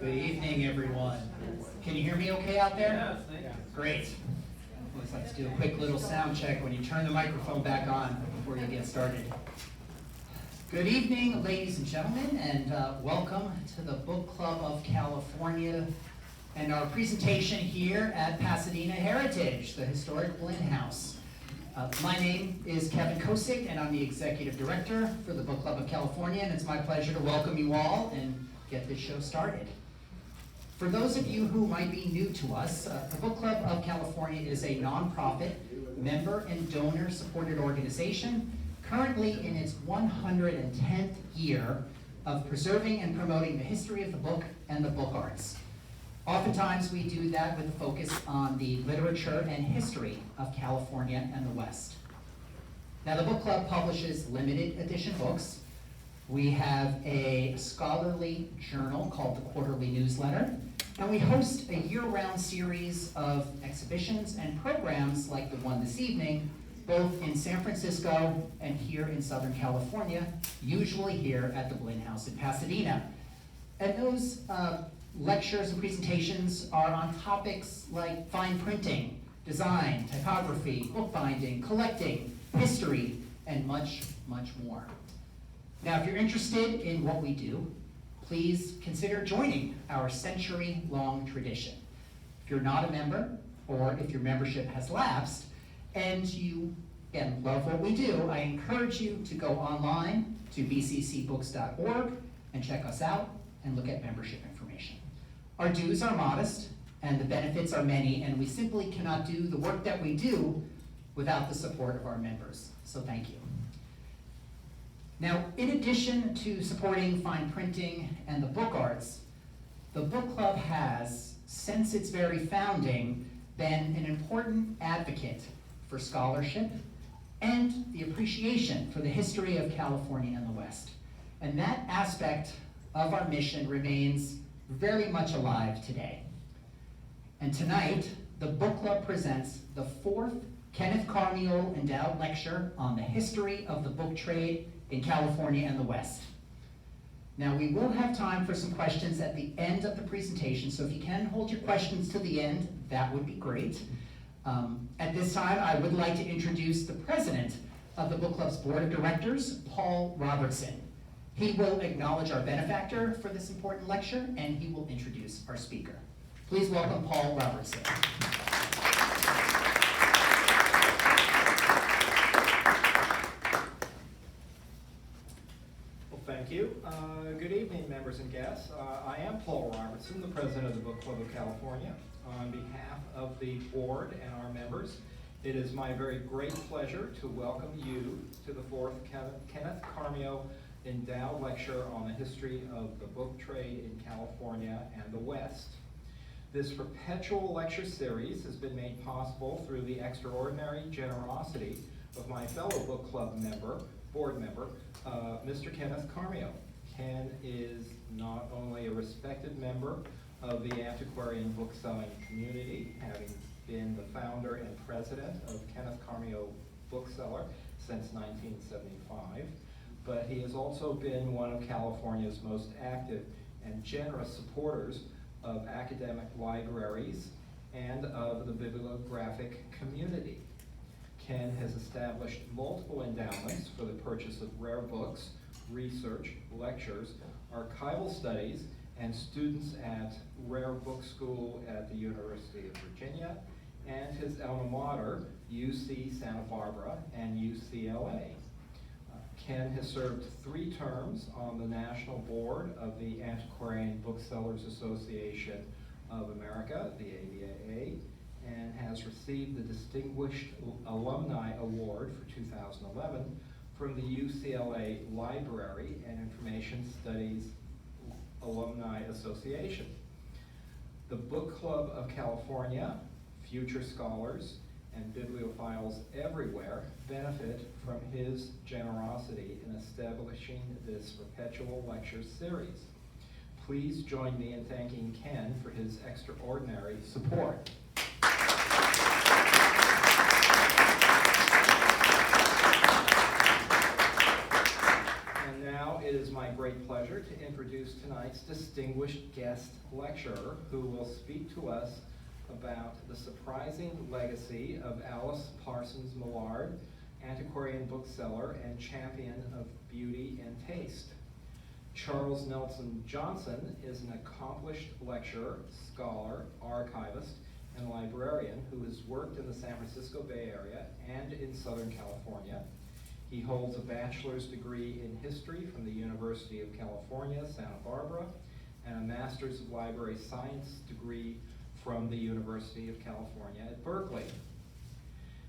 Good evening, everyone. Can you hear me okay out there? Yes, thank you. Great. Let's do a quick little sound check when you turn the microphone back on before you get started. Good evening, ladies and gentlemen, and welcome to the Book Club of California and our presentation here at Pasadena Heritage, the historic Blinn House. My name is Kevin Kosick, and I'm the Executive Director for the Book Club of California, and it's my pleasure to welcome you all and get this show started. For those of you who might be new to us, the Book Club of California is a nonprofit, member and donor-supported organization currently in its 110th year of preserving and promoting the history of the book and the book arts. Oftentimes we do that with a focus on the literature and history of California and the West. Now, the book club publishes limited edition books. We have a scholarly journal called the Quarterly Newsletter, and we host a year-round series of exhibitions and programs like the one this evening, both in San Francisco and here in Southern California, usually here at the Blinn House in Pasadena. And those lectures and presentations are on topics like fine printing, design, typography, bookbinding, collecting, history, and much, much more. Now, if you're interested in what we do, please consider joining our century-long tradition. If you're not a member, or if your membership has lapsed, and you, again, love what we do, I encourage you to go online to bccbooks.org and check us out and look at membership information. Our dues are modest, and the benefits are many, and we simply cannot do the work that we do without the support of our members. So thank you. Now, in addition to supporting fine printing and the book arts, the book club has, since its very founding, been an important advocate for scholarship and the appreciation for the history of California and the West. And that aspect of our mission remains very much alive today. And tonight, the book club presents the fourth Kenneth Karmiole Endowed Lecture on the history of the book trade in California and the West. Now, we will have time for some questions at the end of the presentation, so if you can hold your questions to the end, that would be great. At this time, I would like to introduce the president of the book club's board of directors, Paul Robertson. He will acknowledge our benefactor for this important lecture, and he will introduce our speaker. Please welcome Paul Robertson. Thank you. Good evening, members and guests. I am Paul Robertson, the president of the Book Club of California. On behalf of the board and our members, it is my very great pleasure to welcome you to the fourth Kenneth Karmiole Endowed Lecture on the history of the book trade in California and the West. This perpetual lecture series has been made possible through the extraordinary generosity of my fellow book club board member, Mr. Kenneth Karmiole. Ken is not only a respected member of the Antiquarian bookselling community, having been the founder and president of Kenneth Karmiole Bookseller since 1975, but he has also been one of California's most active and generous supporters of academic libraries and of the bibliographic community. Ken has established multiple endowments for the purchase of rare books, research, lectures, archival studies, and students at Rare Book School at the University of Virginia, and his alma mater, UC Santa Barbara and UCLA. Ken has served 3 terms on the national board of the Antiquarian Booksellers Association of America, the ABAA, and has received the Distinguished Alumni Award for 2011 from the UCLA Library and Information Studies Alumni Association. The Book Club of California, future scholars, and bibliophiles everywhere benefit from his generosity in establishing this perpetual lecture series. Please join me in thanking Ken for his extraordinary support. And now it is my great pleasure to introduce tonight's distinguished guest lecturer who will speak to us about the surprising legacy of Alice Parsons Millard, antiquarian bookseller and champion of beauty and taste. Charles Nelson Johnson is an accomplished lecturer, scholar, archivist, and librarian who has worked in the San Francisco Bay Area and in Southern California. He holds a bachelor's degree in history from the University of California, Santa Barbara, and a master's of library science degree from the University of California at Berkeley.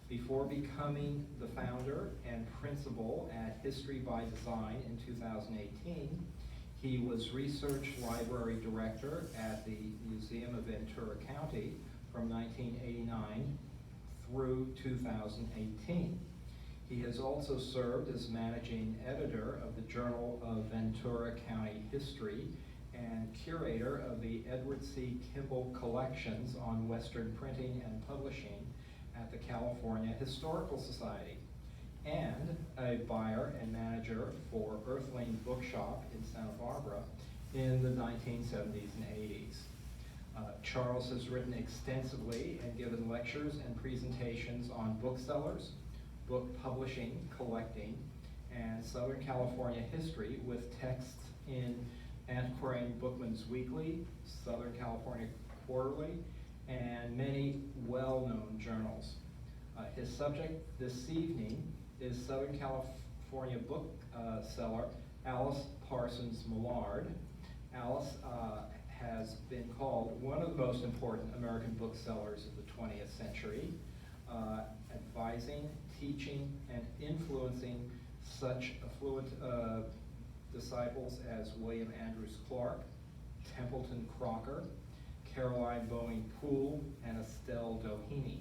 Before becoming the founder and principal at History by Design in 2018, he was research library director at the Museum of Ventura County from 1989 through 2018. He has also served as managing editor of the Journal of Ventura County History and curator of the Edward C. Kimball Collections on Western Printing and Publishing at the California Historical Society, and a buyer and manager for Earthling Bookshop in Santa Barbara in the 1970s and 80s. Charles has written extensively and given lectures and presentations on booksellers, book publishing, collecting, and Southern California history with texts in Antiquarian Bookman's Weekly, Southern California Quarterly, and many well-known journals. His subject this evening is Southern California bookseller Alice Parsons Millard. Alice has been called one of the most important American booksellers of the 20th century, advising, teaching, and influencing such affluent disciples as William Andrews Clark, Templeton Crocker, Caroline Boeing Poole, and Estelle Doheny.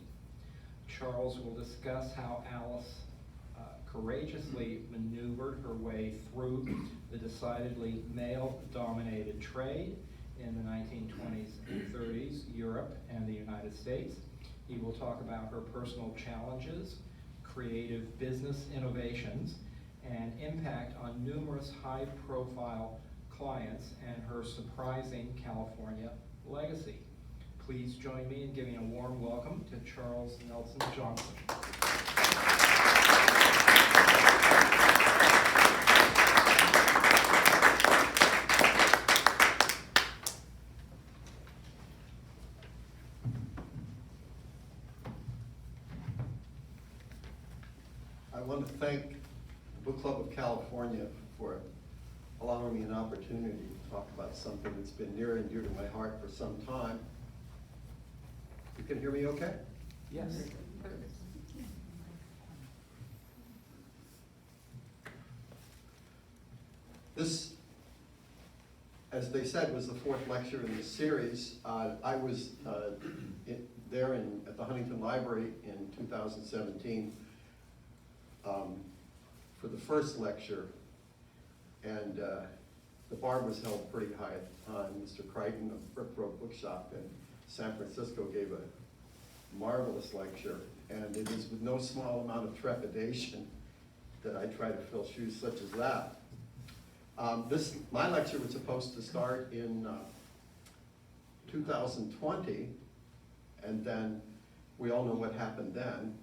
Charles will discuss how Alice courageously maneuvered her way through the decidedly male-dominated trade in the 1920s and 30s, Europe and the United States. He will talk about her personal challenges, creative business innovations, and impact on numerous high-profile clients and her surprising California legacy. Please join me in giving a warm welcome to Charles Nelson Johnson. I want to thank the Book Club of California for allowing me an opportunity to talk about something that's been near and dear to my heart for some time. You can hear me okay? Yes. This, as they said, was the fourth lecture in this series. I was there at the Huntington Library in 2017 for the first lecture, and the bar was held pretty high at the time. Mr. Crichton of Brick Road Bookshop in San Francisco gave a marvelous lecture, and it is with no small amount of trepidation that I try to fill shoes such as that. My lecture was supposed to start in 2020, and then we all know what happened then.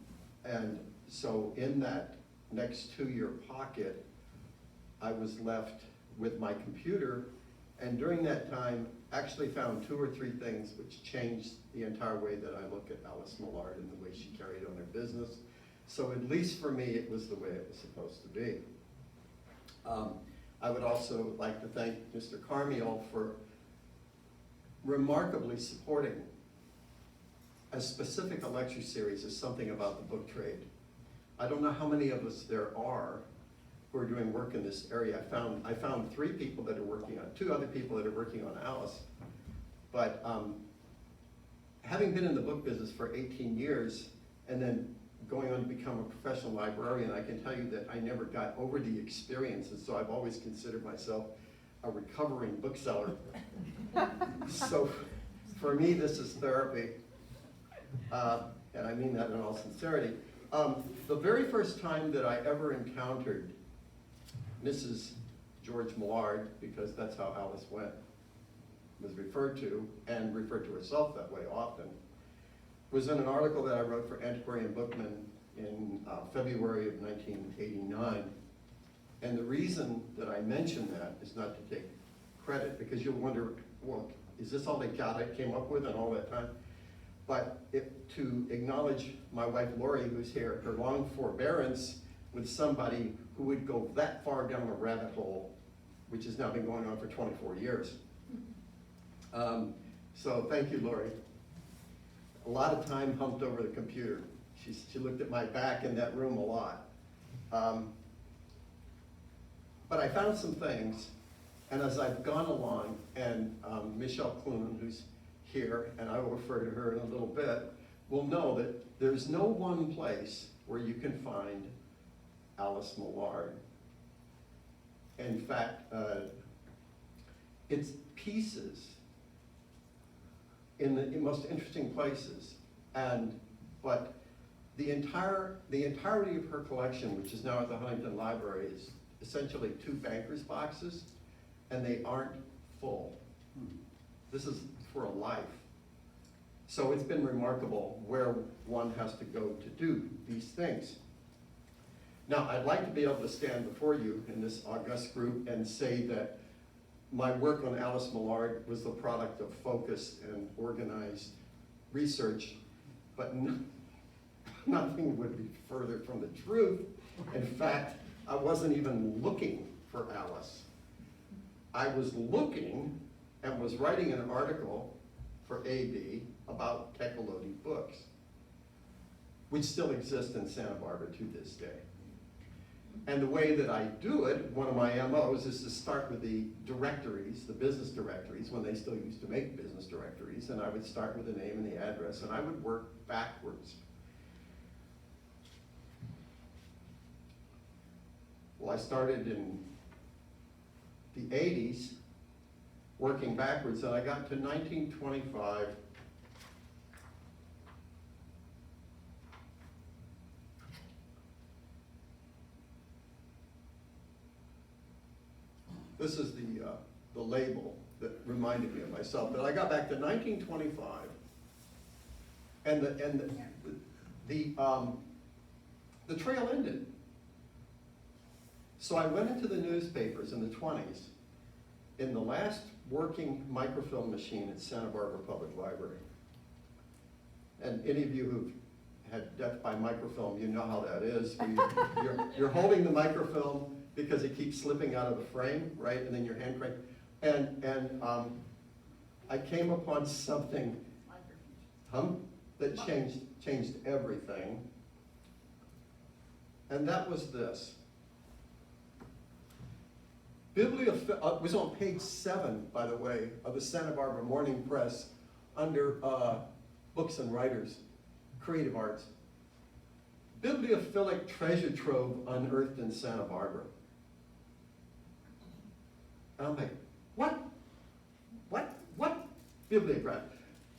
And so in that next 2-year pocket, I was left with my computer, and during that time, actually found 2 or 3 things which changed the entire way that I look at Alice Millard and the way she carried on her business. So at least for me, it was the way it was supposed to be. I would also like to thank Mr. Karmiole for remarkably supporting as specific a lecture series as something about the book trade. I don't know how many of us there are who are doing work in this area. I found 3 people that are working on, 2 other people that are working on Alice. But having been in the book business for 18 years and then going on to become a professional librarian, I can tell you that I never got over the experience, and so I've always considered myself a recovering bookseller. So for me, this is therapy, and I mean that in all sincerity. The very first time that I ever encountered Mrs. George Millard, because that's how Alice was referred to, and referred to herself that way often, was in an article that I wrote for Antiquarian Bookman in February of 1989. And the reason that I mention that is not to take credit, because you'll wonder, well, is this all they came up with in all that time? But to acknowledge my wife Lori, who's here, her long forbearance with somebody who would go that far down a rabbit hole, which has now been going on for 24 years. So thank you, Lori. A lot of time humped over the computer. She looked at my back in that room a lot. But I found some things, and as I've gone along, and Michelle Clune, who's here, and I will refer to her in a little bit, will know that there's no one place where you can find Alice Millard. In fact, it's pieces in the most interesting places, but the entirety of her collection, which is now at the Huntington Library, is essentially 2 banker's boxes, and they aren't full. This is for a life. So it's been remarkable where one has to go to do these things. Now, I'd like to be able to stand before you in this august group and say that my work on Alice Millard was the product of focused and organized research, but nothing would be further from the truth. In fact, I wasn't even looking for Alice. I was looking and was writing an article for AB about Karmiole books, which still exist in Santa Barbara to this day. And the way that I do it, one of my MOs, is to start with the directories, the business directories, when they still used to make business directories, and I would start with the name and the address, and I would work backwards. Well, I started in the 80s, working backwards, and I got to 1925. This is the label that reminded me of myself. But I got back to 1925, and the trail ended. So I went into the newspapers in the 20s, in the last working microfilm machine at Santa Barbara Public Library. And any of you who've had death by microfilm, you know how that is. You're holding the microfilm because it keeps slipping out of the frame, right? And then your hand crank. And I came upon something that changed everything. And that was this. It was on page 7, by the way, of the Santa Barbara Morning Press under Books and Writers, Creative Arts. Bibliophilic treasure trove unearthed in Santa Barbara. And I'm like, what? Bibliograph?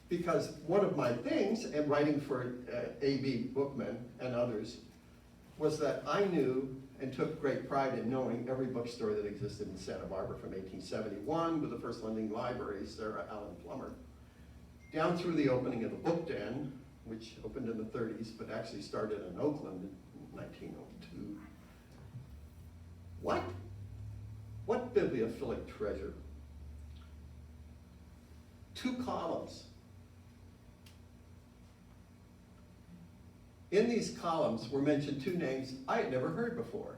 Because one of my things, and writing for A.B. Bookman and others, was that I knew and took great pride in knowing every bookstore that existed in Santa Barbara from 1871 with the first lending library, Sarah Allen Plummer, down through the opening of the Book Den, which opened in the 30s, but actually started in Oakland in 1902. What bibliophilic treasure? 2 columns. In these columns were mentioned 2 names I had never heard before.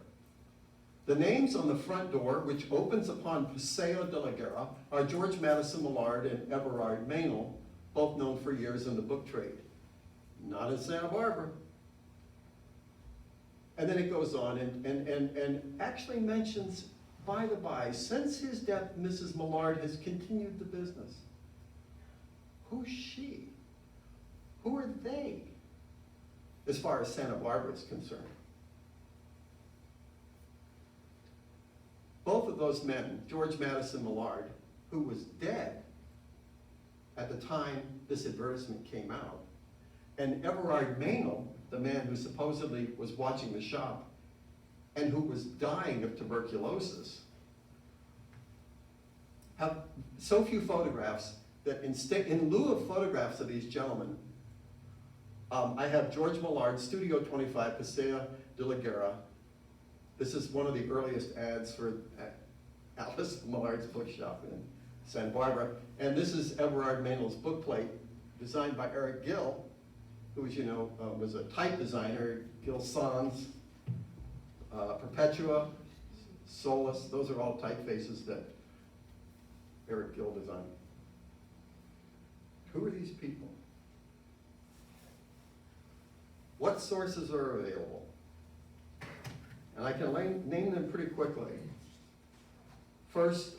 The names on the front door, which opens upon Paseo de la Guerra, are George Madison Millard and Everard Meynell, both known for years in the book trade. Not in Santa Barbara. And then it goes on and actually mentions, by the by, since his death, Mrs. Millard has continued the business. Who's she? Who are they? As far as Santa Barbara is concerned. Both of those men, George Madison Millard, who was dead at the time this advertisement came out, and Everard Meynell, the man who supposedly was watching the shop and who was dying of tuberculosis, have so few photographs that in lieu of photographs of these gentlemen, I have George Millard, Studio 25, Paseo de la Guerra. This is one of the earliest ads for Alice Millard's bookshop in Santa Barbara. And this is Everard Mandel's bookplate, designed by Eric Gill, who, as you know, was a type designer. Gill Sans, Perpetua, Solus, those are all typefaces that Eric Gill designed. Who are these people? What sources are available? And I can name them pretty quickly. First,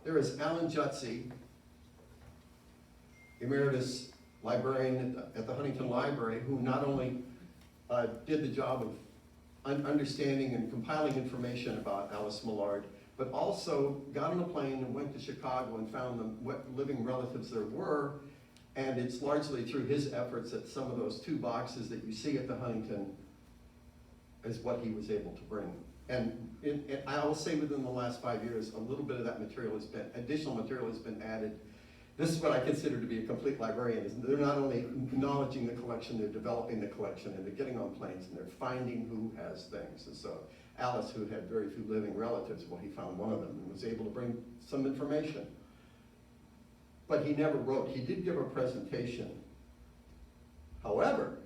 there is Alan Jutzi, emeritus librarian at the Huntington Library, who not only did the job of understanding and compiling information about Alice Millard, but also got on a plane and went to Chicago and found them what living relatives there were. And it's largely through his efforts that some of those 2 boxes that you see at the Huntington is what he was able to bring. And I will say within the last 5 years, a little bit of that material has been, additional material has been added. This is what I consider to be a complete librarian. Is they're not only acknowledging the collection, they're developing the collection, and they're getting on planes, and they're finding who has things. And so Alice, who had very few living relatives, well, he found one of them and was able to bring some information. But he never wrote. He did give a presentation. However,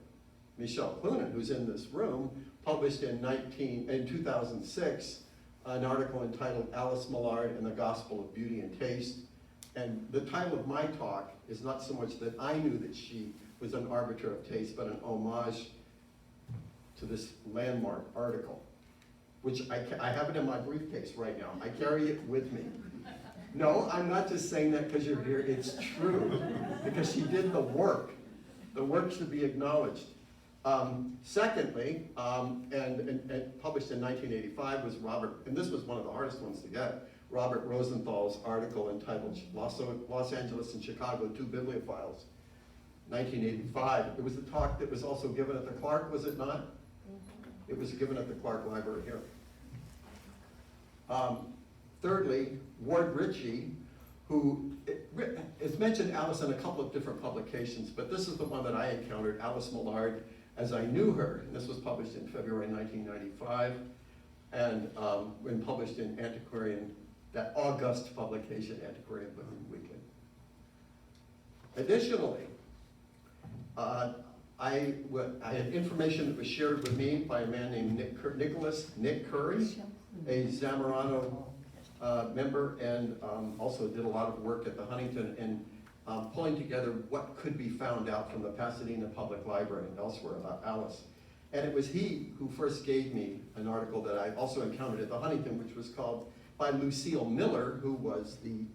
Michelle Clunan, who's in this room, published in 2006 an article entitled Alice Millard and the Gospel of Beauty and Taste. And the title of my talk is not so much that I knew that she was an arbiter of taste, but an homage to this landmark article, which I have it in my briefcase right now. I carry it with me. No, I'm not just saying that because you're here. It's true, because she did the work. The work should be acknowledged. Secondly, and published in 1985 was Robert, and this was one of the hardest ones to get, Robert Rosenthal's article entitled Los Angeles and Chicago, 2 Bibliophiles, 1985. It was a talk that was also given at the Clark, was it not? It was given at the Clark Library here. Thirdly, Ward Ritchie, who has mentioned Alice in a couple of different publications, but this is the one that I encountered, Alice Millard as I Knew Her. And this was published in February 1995, and when published in Antiquarian, that august publication, Antiquarian Book Weekly. Additionally, I had information that was shared with me by a man named Nick Curry, a Zamorano member, and also did a lot of work at the Huntington in pulling together what could be found out from the Pasadena Public Library and elsewhere about Alice. And it was he who first gave me an article that I also encountered at the Huntington, which was called by Lucille Miller, who was the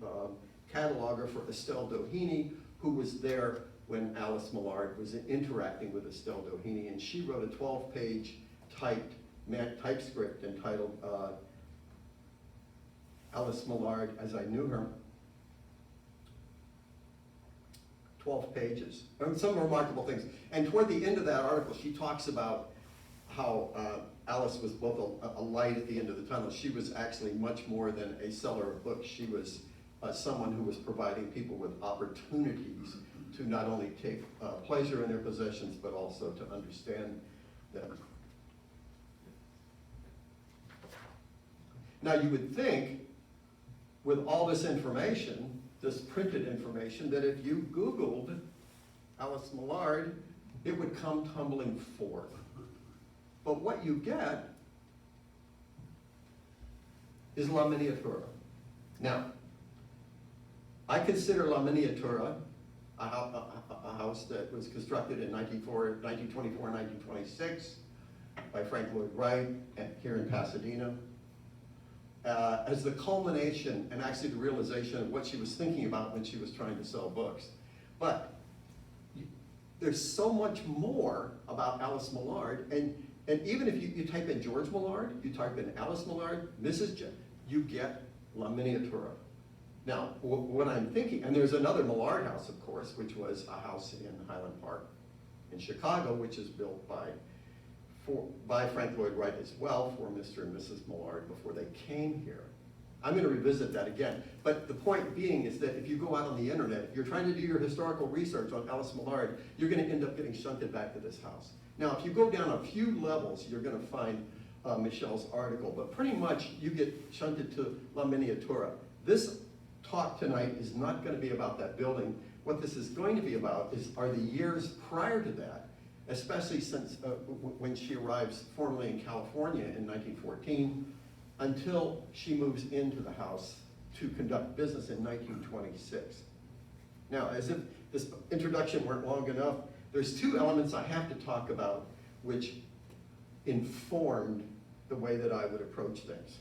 cataloger for Estelle Doheny, who was there when Alice Millard was interacting with Estelle Doheny, and she wrote a 12-page typescript entitled Alice Millard as I Knew Her. 12 pages, and some remarkable things. And toward the end of that article, she talks about how Alice was both a light at the end of the tunnel. She was actually much more than a seller of books. She was someone who was providing people with opportunities to not only take pleasure in their possessions, but also to understand them. Now, you would think, with all this information, this printed information, that if you Googled Alice Millard, it would come tumbling forth. But what you get is La Miniatura. Now, I consider La Miniatura a house that was constructed in 1924, 1926 by Frank Lloyd Wright here in Pasadena, as the culmination and actually the realization of what she was thinking about when she was trying to sell books. But there's so much more about Alice Millard, and even if you type in George Millard, you type in Alice Millard, Mrs. you get La Miniatura. Now, what I'm thinking, and there's another Millard house, of course, which was a house in Highland Park in Chicago, which is built by Frank Lloyd Wright as well for Mr. and Mrs. Millard before they came here. I'm going to revisit that again. But the point being is that if you go out on the internet, if you're trying to do your historical research on Alice Millard, you're going to end up getting shunted back to this house. Now, if you go down a few levels, you're going to find Michelle's article, but pretty much you get shunted to La Miniatura. This talk tonight is not going to be about that building. What this is going to be about are the years prior to that, especially since when she arrives formally in California in 1914, until she moves into the house to conduct business in 1926. Now, as if this introduction weren't long enough, there's two elements I have to talk about which informed the way that I would approach things.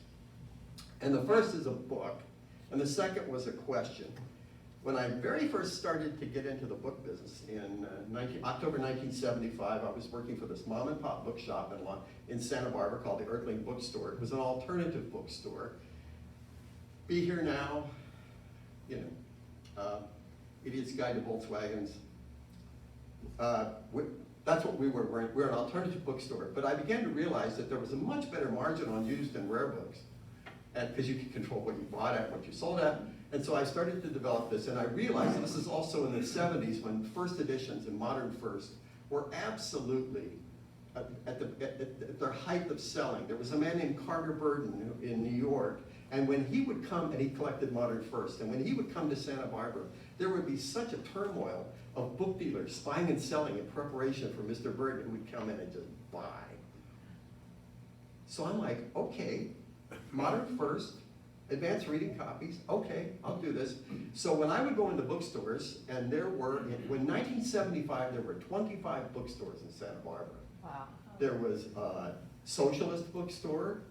And the first is a book, and the second was a question. When I very first started to get into the book business in October 1975, I was working for this mom and pop bookshop in Santa Barbara called the Earthling Bookstore. It was an alternative bookstore. Be Here Now, you know, Idiot's Guide to Volkswagens. That's what we were. We're an alternative bookstore. But I began to realize that there was a much better margin on used and rare books, and because you could control what you bought at, what you sold at. And so I started to develop this, and I realized, and this is also in the 70s when first editions and modern first were absolutely at their height of selling. There was a man named Carter Burden in New York, and when he would come, and he collected modern first, and when he would come to Santa Barbara, there would be such a turmoil of book dealers buying and selling in preparation for Mr. Burden, who would come in and just buy. So I'm like, okay, modern first, advanced reading copies, okay, I'll do this. So when I would go into bookstores, and there were, in 1975, there were 25 bookstores in Santa Barbara. Wow. There was a socialist bookstore,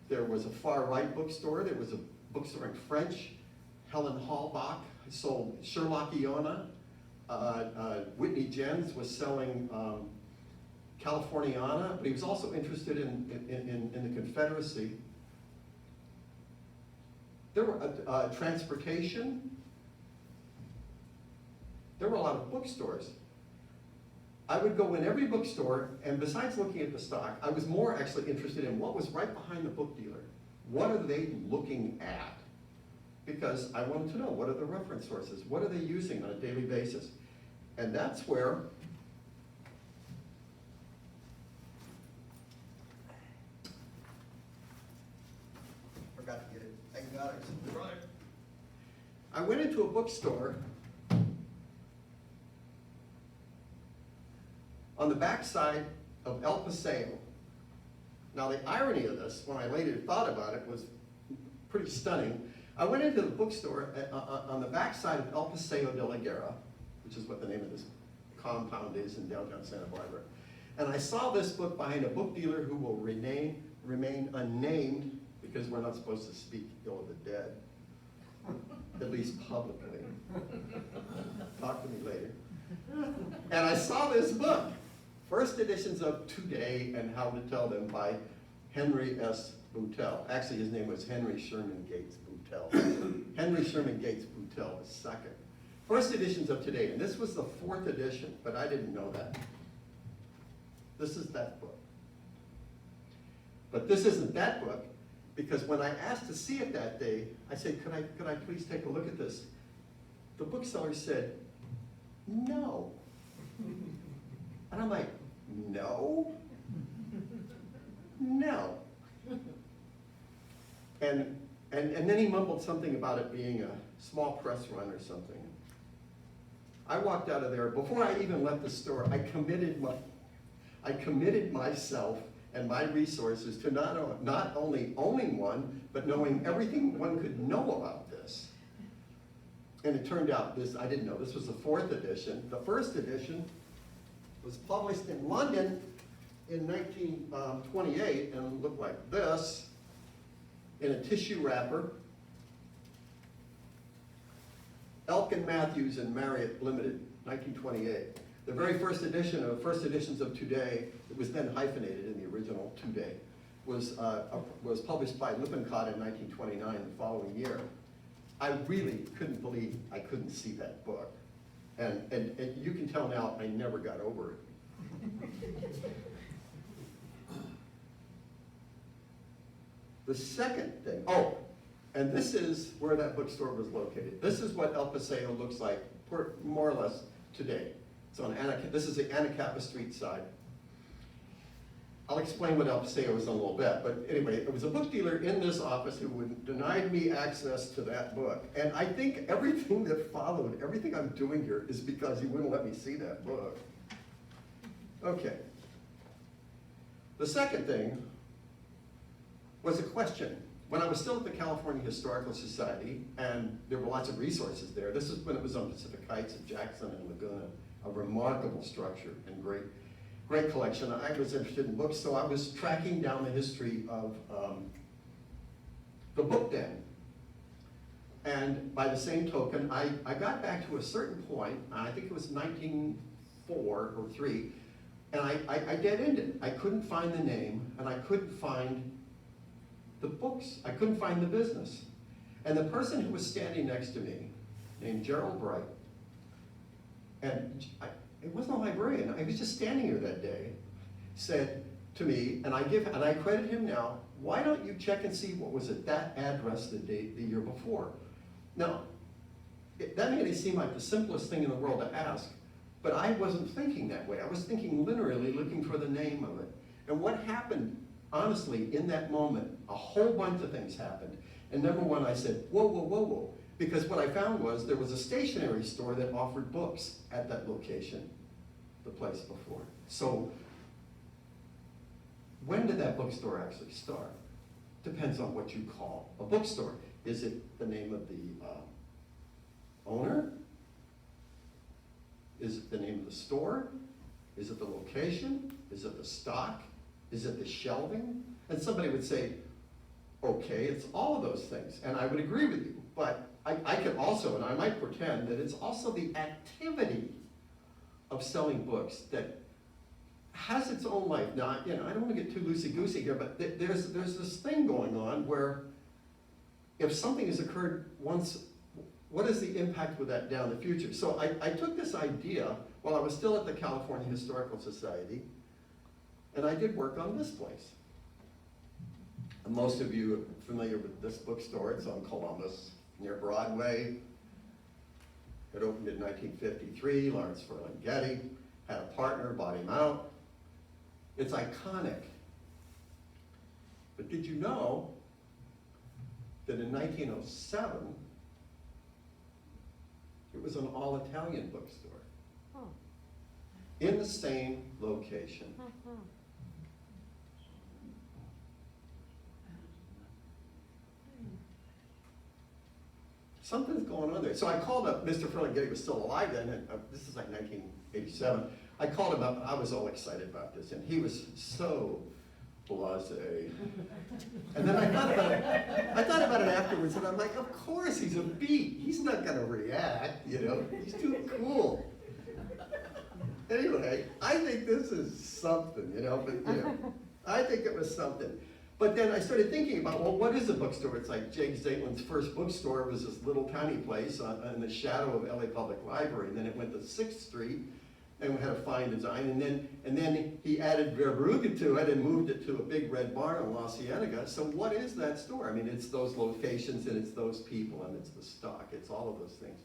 there was a far-right bookstore, there was a bookstore in French. Helen Hallbach sold Sherlockiana. Whitney Jens was selling Californiana, but he was also interested in the Confederacy. There were transportation. There were a lot of bookstores. I would go in every bookstore, and besides looking at the stock, I was more actually interested in what was right behind the book dealer. What are they looking at? Because I wanted to know, what are the reference sources? What are they using on a daily basis? And that's where forgot to get it. Thank God I brought it. I went into a bookstore on the backside of El Paseo. Now the irony of this, when I later thought about it, was pretty stunning. I went into the bookstore on the backside of El Paseo de la Guerra, which is what the name of this compound is in downtown Santa Barbara. And I saw this book behind a book dealer who will remain unnamed, because we're not supposed to speak ill of the dead, at least publicly. Talk to me later. And I saw this book, First Editions of Today and How to Tell Them by Henry S. Boutell. Actually, his name was Henry Sherman Gates Boutell. Henry Sherman Gates Boutell was second. First Editions of Today, and this was the 4th edition, but I didn't know that. This is that book. But this isn't that book, because when I asked to see it that day, I said, could I please take a look at this? The bookseller said, no. And I'm like, no? No. And then he mumbled something about it being a small press run or something. I walked out of there. Before I even left the store, I committed myself and my resources to not only owning one, but knowing everything one could know about this. And it turned out I didn't know, this was the 4th edition. The 1st edition was published in London in 1928 and looked like this, in a tissue wrapper. Elkin Matthews and Marriott Limited, 1928. The very first edition of First Editions of Today, it was then hyphenated in the original Today, was published by Lippincott in 1929, the following year. I really couldn't believe I couldn't see that book. And you can tell now I never got over it. The second thing, And this is where that bookstore was located. This is what El Paseo looks like, more or less, today. It's on this is the Anacapa Street side. I'll explain what El Paseo is in a little bit, but anyway, it was a book dealer in this office who denied me access to that book. And I think everything that followed, everything I'm doing here, is because he wouldn't let me see that book. Okay. The second thing was a question. When I was still at the California Historical Society, and there were lots of resources there, this is when it was on Pacific Heights at Jackson and Laguna, a remarkable structure and great collection. I was interested in books, so I was tracking down the history of the book den. And by the same token, I got back to a certain point, I think it was 1904 or 3, and I dead-ended. I couldn't find the name, and I couldn't find the books. I couldn't find the business. And the person who was standing next to me, named Gerald Bright, and it wasn't a librarian, I was just standing here that day, said to me, and I credit him now, why don't you check and see what was at that address the year before? Now, that made it seem like the simplest thing in the world to ask, but I wasn't thinking that way. I was thinking literally looking for the name of it. And what happened, honestly, in that moment, a whole bunch of things happened. And number one, I said, whoa, whoa, whoa, whoa. Because what I found was there was a stationery store that offered books at that location, the place before. So when did that bookstore actually start? Depends on what you call a bookstore. Is it the name of the owner? Is it the name of the store? Is it the location? Is it the stock? Is it the shelving? And somebody would say, okay, it's all of those things. And I would agree with you. But I could also, and I might pretend, that it's also the activity of selling books that has its own life. Now, I don't want to get too loosey-goosey here, but there's this thing going on where if something has occurred once, what is the impact with that down the future? So I took this idea while I was still at the California Historical Society, and I did work on this place. And most of you are familiar with this bookstore. It's on Columbus, near Broadway. It opened in 1953. Lawrence Ferlinghetti had a partner, bought him out. It's iconic. But did you know that in 1907, it was an all-Italian bookstore in the same location? Something's going on there. So I called up, Mr. Ferlinghetti was still alive then, and this is like 1987. I called him up, I was all excited about this, and he was so blasé. And then I thought about it afterwards, and I'm like, of course he's a beat. He's not gonna react, he's too cool. Anyway, I think this is something, I think it was something. But then I started thinking about, well, what is a bookstore? It's like Jake Zaitlin's first bookstore was this little tiny place in the shadow of LA Public Library. And then it went to 6th Street and we had a fine design. And then he added Verbrugge to it and moved it to a big red barn on La Cienega. So what is that store? I mean, it's those locations and it's those people and it's the stock. It's all of those things.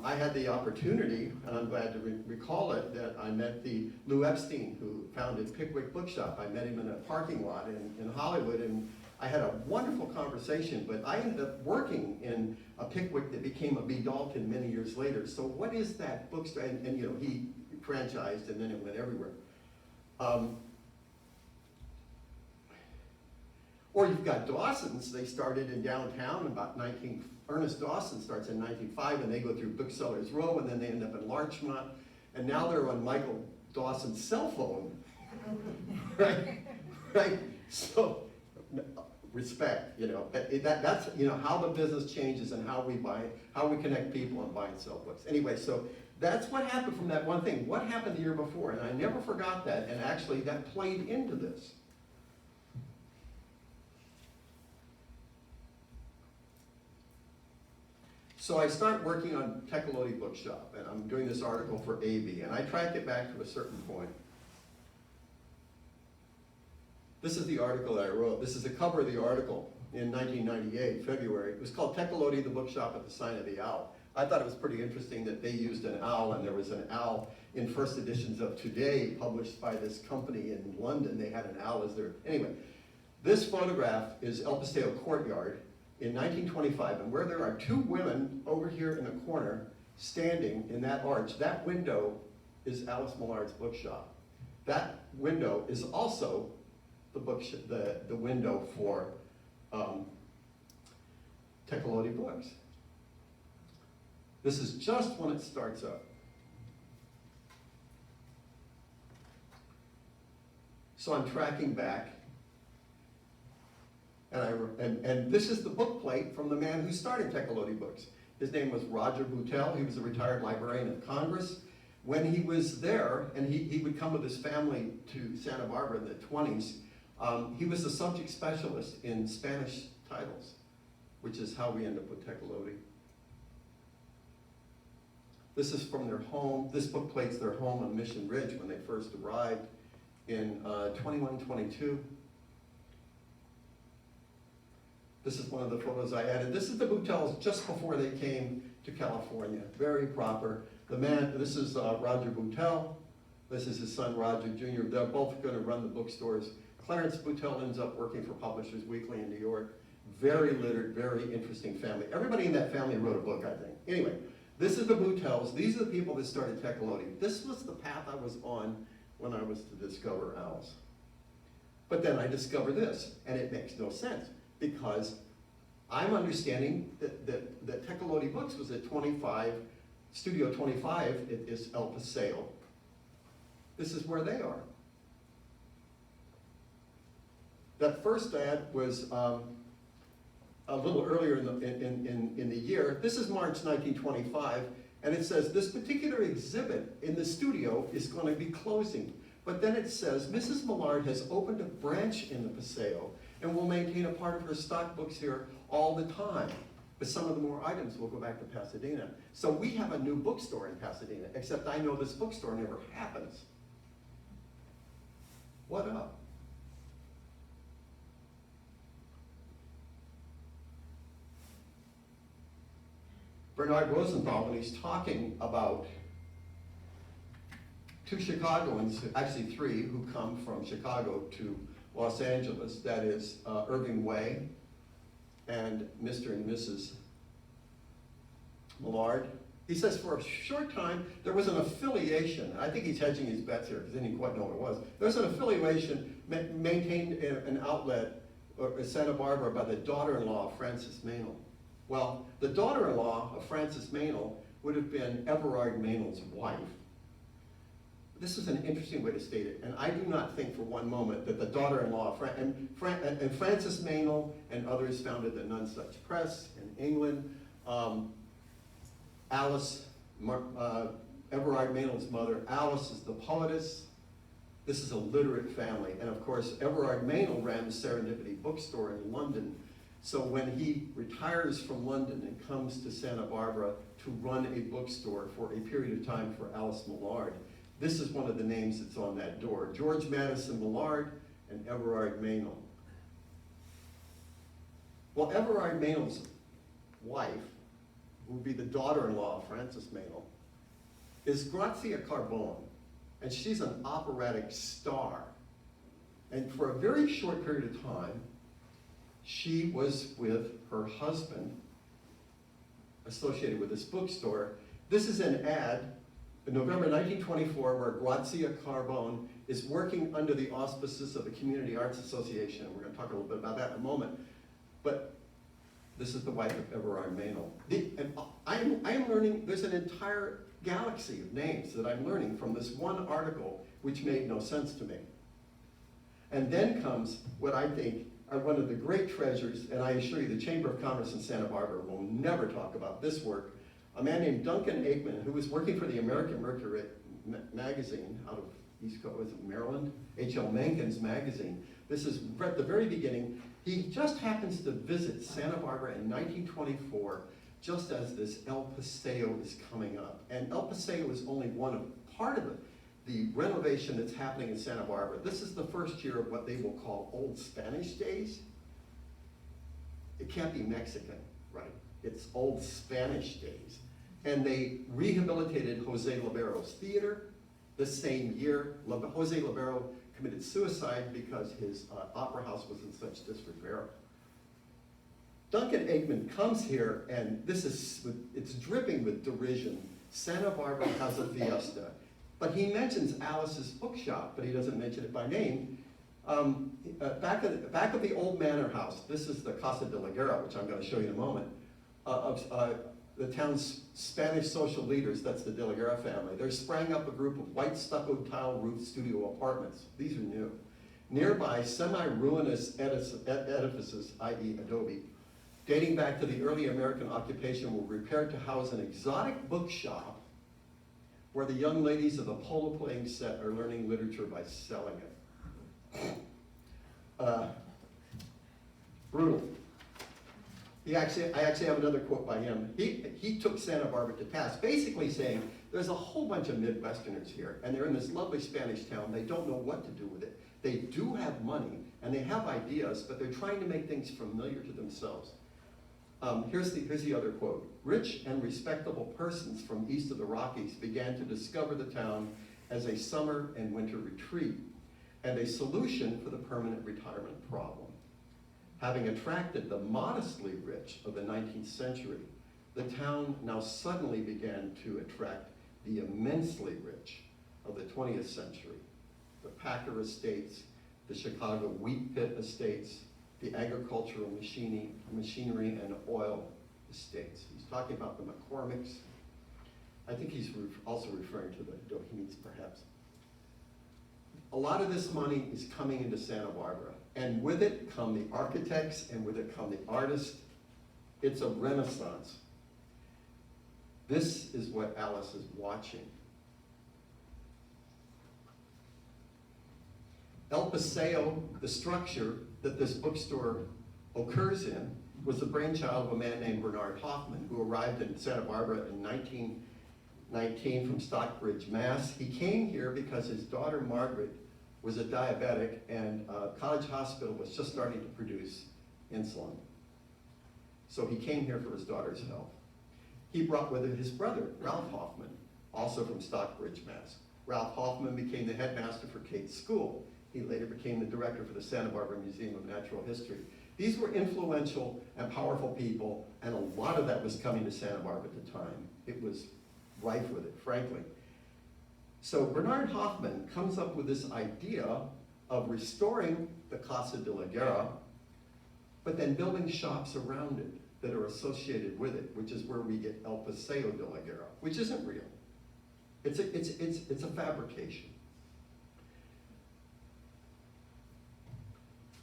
I had the opportunity, and I'm glad to recall it, that I met the Lou Epstein, who founded Pickwick Bookshop. I met him in a parking lot in Hollywood, and I had a wonderful conversation, but I ended up working in a Pickwick that became a B. Dalton many years later. So what is that bookstore? And he franchised, and then it went everywhere. Or you've got Dawson's. They started in downtown about Ernest Dawson starts in 1905, and they go through Booksellers Row, and then they end up in Larchmont, and now they're on Michael Dawson's cell phone, right? So, respect, that's how the business changes and how we connect people and buy and sell books. Anyway, so that's what happened from that one thing. What happened the year before? And I never forgot that, and actually that played into this. So I start working on Tecolote Bookshop, and I'm doing this article for AB, and I track it back to a certain point. This is the article that I wrote. This is the cover of the article. in 1998, February. It was called Tecolotti, the Bookshop at the Sign of the Owl. I thought it was pretty interesting that they used an owl, and there was an owl in first editions of Today, published by this company in London. They had an owl as their, anyway. This photograph is El Paseo Courtyard in 1925, and where there are two women over here in the corner standing in that arch, that window is Alice Millard's bookshop. That window is also the window for Tecolotti Books. This is just when it starts up. So I'm tracking back, and this is the book plate from the man who started Tecolotti Books. His name was Roger Boutell. He was a retired librarian of Congress. When he was there, and he would come with his family to Santa Barbara in the 20s, he was a subject specialist in Spanish titles, which is how we end up with Tecolotti. This is from their home. This book plate's their home on Mission Ridge when they first arrived in 2122. This is one of the photos I added. This is the Boutells just before they came to California. Very proper. The man, this is Roger Boutell. This is his son, Roger Jr. They're both going to run the bookstores. Clarence Boutell ends up working for Publishers Weekly in New York. Very literate, very interesting family. Everybody in that family wrote a book, I think. Anyway, this is the Boutells. These are the people that started Tecolotti. This was the path I was on when I was to discover Alice. But then I discover this, and it makes no sense, because I'm understanding that Tecolotti Books was at 25, Studio 25, it is El Paseo. This is where they are. That first ad was a little earlier in the year. This is March 1925, and it says, this particular exhibit in the studio is going to be closing. But then it says, Mrs. Millard has opened a branch in the Paseo and will maintain a part of her stock books here all the time. But some of the more items will go back to Pasadena. So we have a new bookstore in Pasadena, except I know this bookstore never happens. What up? Bernard Rosenthal, when he's talking about two Chicagoans, actually three, who come from Chicago to Los Angeles, that is Irving Way and Mr. and Mrs. Millard. He says for a short time there was an affiliation. I think he's hedging his bets here because he didn't quite know what it was. There was an affiliation maintained an outlet in Santa Barbara by the daughter-in-law of Francis Meynell. Well, the daughter-in-law of Francis Meynell would have been Everard Meynell's wife. This is an interesting way to state it, and I do not think for one moment that the daughter-in-law of and Francis Meynell and others founded the None Such Press in England. Everard Meynell's mother, Alice, is the poetess. This is a literate family, and of course, Everard Meynell ran the Serendipity bookstore in London. So when he retires from London and comes to Santa Barbara to run a bookstore for a period of time for Alice Millard, this is one of the names that's on that door. George Madison Millard and Everard Meynell. Well, Everard Meynell's wife, who would be the daughter-in-law of Francis Meynell, is Grazia Carbone, and she's an operatic star. And for a very short period of time, she was with her husband associated with this bookstore. This is an ad in November 1924 where Grazia Carbone is working under the auspices of the Community Arts Association. We're going to talk a little bit about that in a moment. But this is the wife of Everard Meynell. And I am learning, there's an entire galaxy of names that I'm learning from this one article which made no sense to me. And then comes what I think are one of the great treasures, and I assure you the Chamber of Commerce in Santa Barbara will never talk about this work. A man named Duncan Aikman, who was working for the American Mercury magazine out of East Coast, was it Maryland? H.L. Mencken's magazine. This is at the very beginning. He just happens to visit Santa Barbara in 1924, just as this El Paseo is coming up. And El Paseo is only part of the renovation that's happening in Santa Barbara. This is the first year of what they will call Old Spanish Days. it can't be Mexican, right? It's old Spanish days. And they rehabilitated Jose Libero's theater the same year. Jose Libero committed suicide because his opera house was in such disrepair. Duncan Aikman comes here, and it's dripping with derision. Santa Barbara has a fiesta. But he mentions Alice's bookshop, but he doesn't mention it by name. Back of the old manor house, this is the Casa de la Guerra, which I'm going to show you in a moment, of the town's Spanish social leaders, that's the de la Guerra family. There sprang up a group of white stuccoed tile roof studio apartments. These are new. Nearby, semi-ruinous edifices, i.e. adobe, dating back to the early American occupation, were repaired to house an exotic bookshop where the young ladies of the polo playing set are learning literature by selling it. Brutal. I actually have another quote by him. He took Santa Barbara to task, basically saying, there's a whole bunch of Midwesterners here, and they're in this lovely Spanish town. They don't know what to do with it. They do have money, and they have ideas, but they're trying to make things familiar to themselves. Here's the other quote. Rich and respectable persons from east of the Rockies began to discover the town as a summer and winter retreat and a solution for the permanent retirement problem. Having attracted the modestly rich of the 19th century, the town now suddenly began to attract the immensely rich of the 20th century. The Packer estates, the Chicago wheat pit estates, the agricultural machinery and oil estates. He's talking about the McCormicks. I think he's also referring to the Doheens, perhaps. A lot of this money is coming into Santa Barbara, and with it come the architects, and with it come the artists. It's a renaissance. This is what Alice is watching. El Paseo, the structure that this bookstore occurs in, was the brainchild of a man named Bernard Hoffman, who arrived in Santa Barbara in 1919 from Stockbridge, Mass. He came here because his daughter Margaret was a diabetic, and College Hospital was just starting to produce insulin. So he came here for his daughter's health. He brought with him his brother, Ralph Hoffman, also from Stockbridge, Mass. Ralph Hoffman became the headmaster for Cates School. He later became the director for the Santa Barbara Museum of Natural History. These were influential and powerful people, and a lot of that was coming to Santa Barbara at the time. It was rife with it, frankly. So Bernard Hoffman comes up with this idea of restoring the Casa de la Guerra, but then building shops around it that are associated with it, which is where we get El Paseo de la Guerra, which isn't real. It's a fabrication.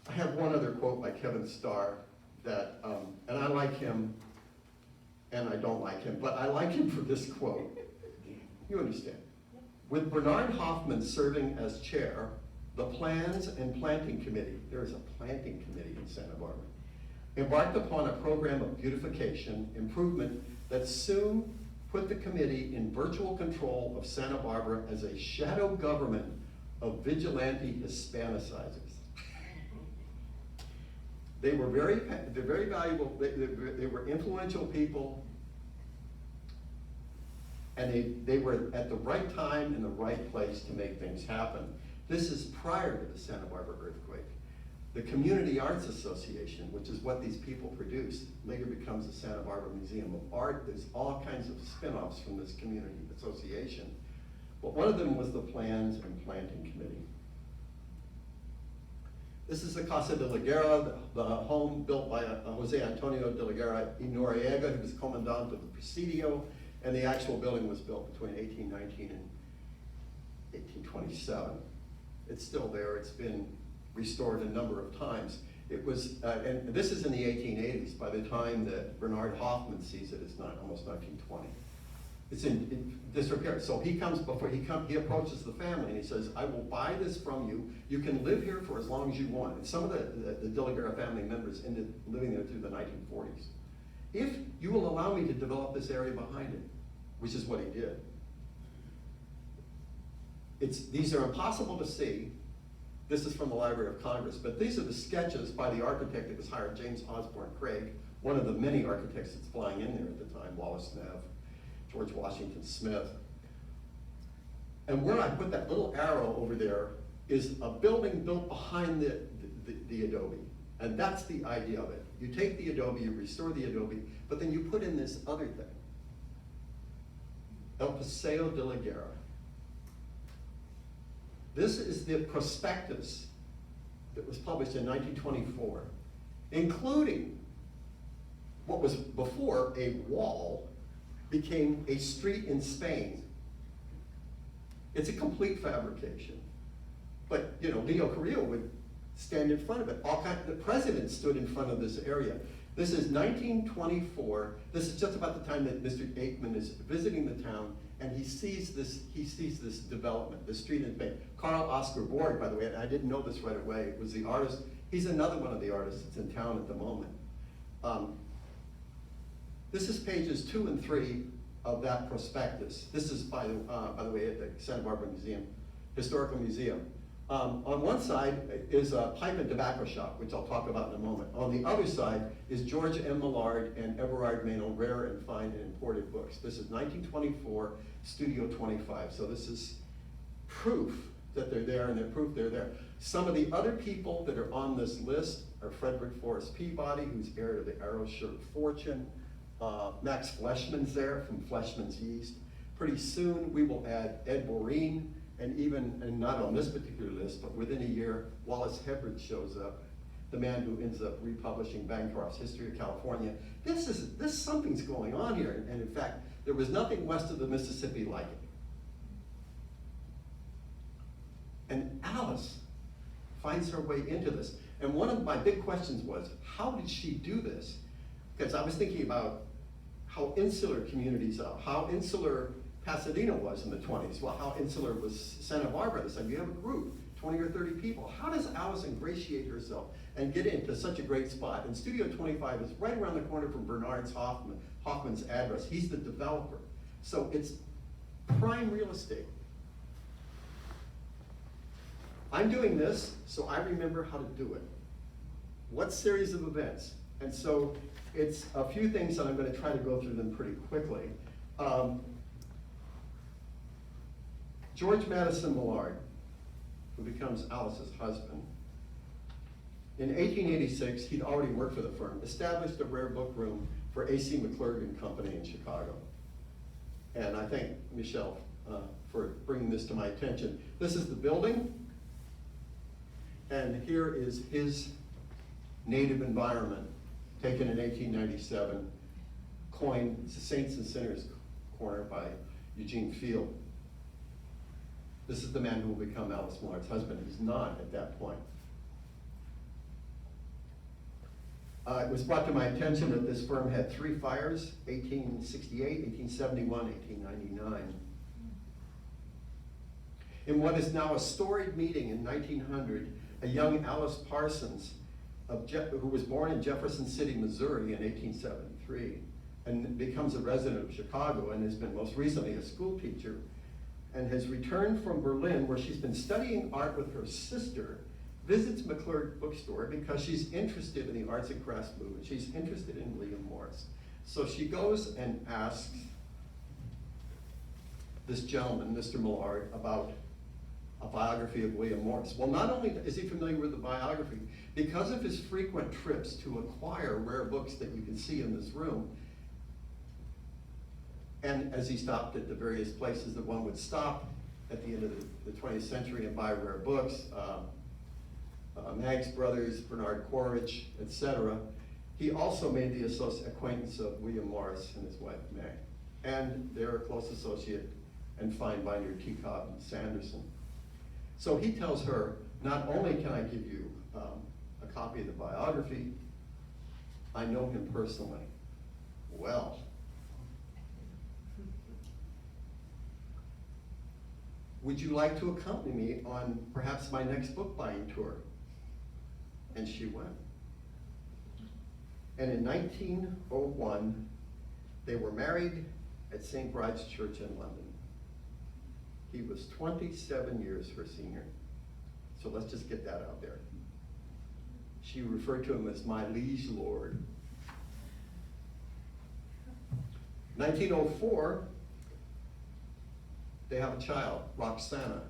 I have one other quote by Kevin Starr that, and I like him, and I don't like him, but I like him for this quote. You understand. With Bernard Hoffman serving as chair, the Plans and Planting Committee, there is a planting committee in Santa Barbara, embarked upon a program of beautification, improvement that soon put the committee in virtual control of Santa Barbara as a shadow government of vigilante Hispanicizers. They're very valuable, they were influential people, and they were at the right time in the right place to make things happen. This is prior to the Santa Barbara earthquake. The Community Arts Association, which is what these people produced, later becomes the Santa Barbara Museum of Art. There's all kinds of spin-offs from this community association. But one of them was the Plans and Planting Committee. This is the Casa de la Guerra, the home built by Jose Antonio de la Guerra y Noriega, who was commandant of the Presidio, and the actual building was built between 1819 and 1827. It's still there. It's been restored a number of times. It was, and this is in the 1880s. By the time that Bernard Hoffman sees it, it's not almost 1920. It's in disrepair. So he approaches the family and he says, I will buy this from you. You can live here for as long as you want. And some of the De La Guerra family members ended living there through the 1940s. If you will allow me to develop this area behind it, which is what he did. These are impossible to see, This is from the Library of Congress, but these are the sketches by the architect that was hired, James Osborne Craig, one of the many architects that's flying in there at the time, Wallace Neff, George Washington Smith. And where I put that little arrow over there is a building built behind the adobe. And that's the idea of it. You take the adobe, you restore the adobe, but then you put in this other thing. El Paseo de la Guerra. This is the prospectus that was published in 1924, including what was before a wall became a street in Spain. It's a complete fabrication. But, you know, Leo Carrillo would stand in front of it. The president stood in front of this area. This is 1924. This is just about the time that Mr. Aikman is visiting the town, and he sees this development, the street in Spain. Carl Oscar Borg, by the way, and I didn't know this right away, was the artist. He's another one of the artists that's in town at the moment. This is pages 2 and 3 of that prospectus. This is, by the way, at the Santa Barbara Museum, Historical Museum. On one side is a pipe and tobacco shop, which I'll talk about in a moment. On the other side is George M. Millard and Everard Mano, rare and fine and imported books. This is 1924, Studio 25. So this is proof that they're there, and they're proof they're there. Some of the other people that are on this list are Frederick Forrest Peabody, who's heir to the Arrow Shirt fortune. Max Fleshman's there from Fleshman's Yeast. Pretty soon we will add Ed Boreen, and even, and not on this particular list, but within a year, Wallace Hebbard shows up, the man who ends up republishing Bancroft's History of California. Something's going on here, and in fact, there was nothing west of the Mississippi like it. And Alice finds her way into this. And one of my big questions was, how did she do this? Because I was thinking about how insular communities are, how insular Pasadena was in the 20s. Well, how insular was Santa Barbara? It's like you have a group, 20 or 30 people. How does Alice ingratiate herself and get into such a great spot? And Studio 25 is right around the corner from Bernard's Hoffman's address. He's the developer. So it's prime real estate. I'm doing this so I remember how to do it. What series of events? And so it's a few things, and I'm going to try to go through them pretty quickly. George Madison Millard, who becomes Alice's husband, in 1886, he'd already worked for the firm, established a rare book room for A.C. McClurg and Company in Chicago. And I thank Michelle for bringing this to my attention. This is the building, and here is his native environment, taken in 1897, coined Saints and Sinners Corner by Eugene Field. This is the man who will become Alice Millard's husband. He's not at that point. It was brought to my attention that this firm had 3 fires, 1868, 1871, 1899. In what is now a storied meeting in 1900, a young Alice Parsons, who was born in Jefferson City, Missouri in 1873, and becomes a resident of Chicago and has been most recently a school teacher, and has returned from Berlin, where she's been studying art with her sister, visits McClurg Bookstore because she's interested in the arts and crafts movement. She's interested in William Morris. So she goes and asks this gentleman, Mr. Millard, about a biography of William Morris. Well, not only is he familiar with the biography, because of his frequent trips to acquire rare books that you can see in this room, and as he stopped at the various places that one would stop at the end of the 20th century and buy rare books, Maggs Brothers, Bernard Quaritch, etc., he also made the acquaintance of William Morris and his wife, Meg, and their close associate and fine binder, T. Cobb Sanderson. So he tells her, not only can I give you a copy of the biography, I know him personally. Well, would you like to accompany me on perhaps my next book buying tour? And she went. And in 1901, they were married at St. Bride's Church in London. He was 27 years her senior. So let's just get that out there. She referred to him as my liege lord. 1904, they have a child, Roxana,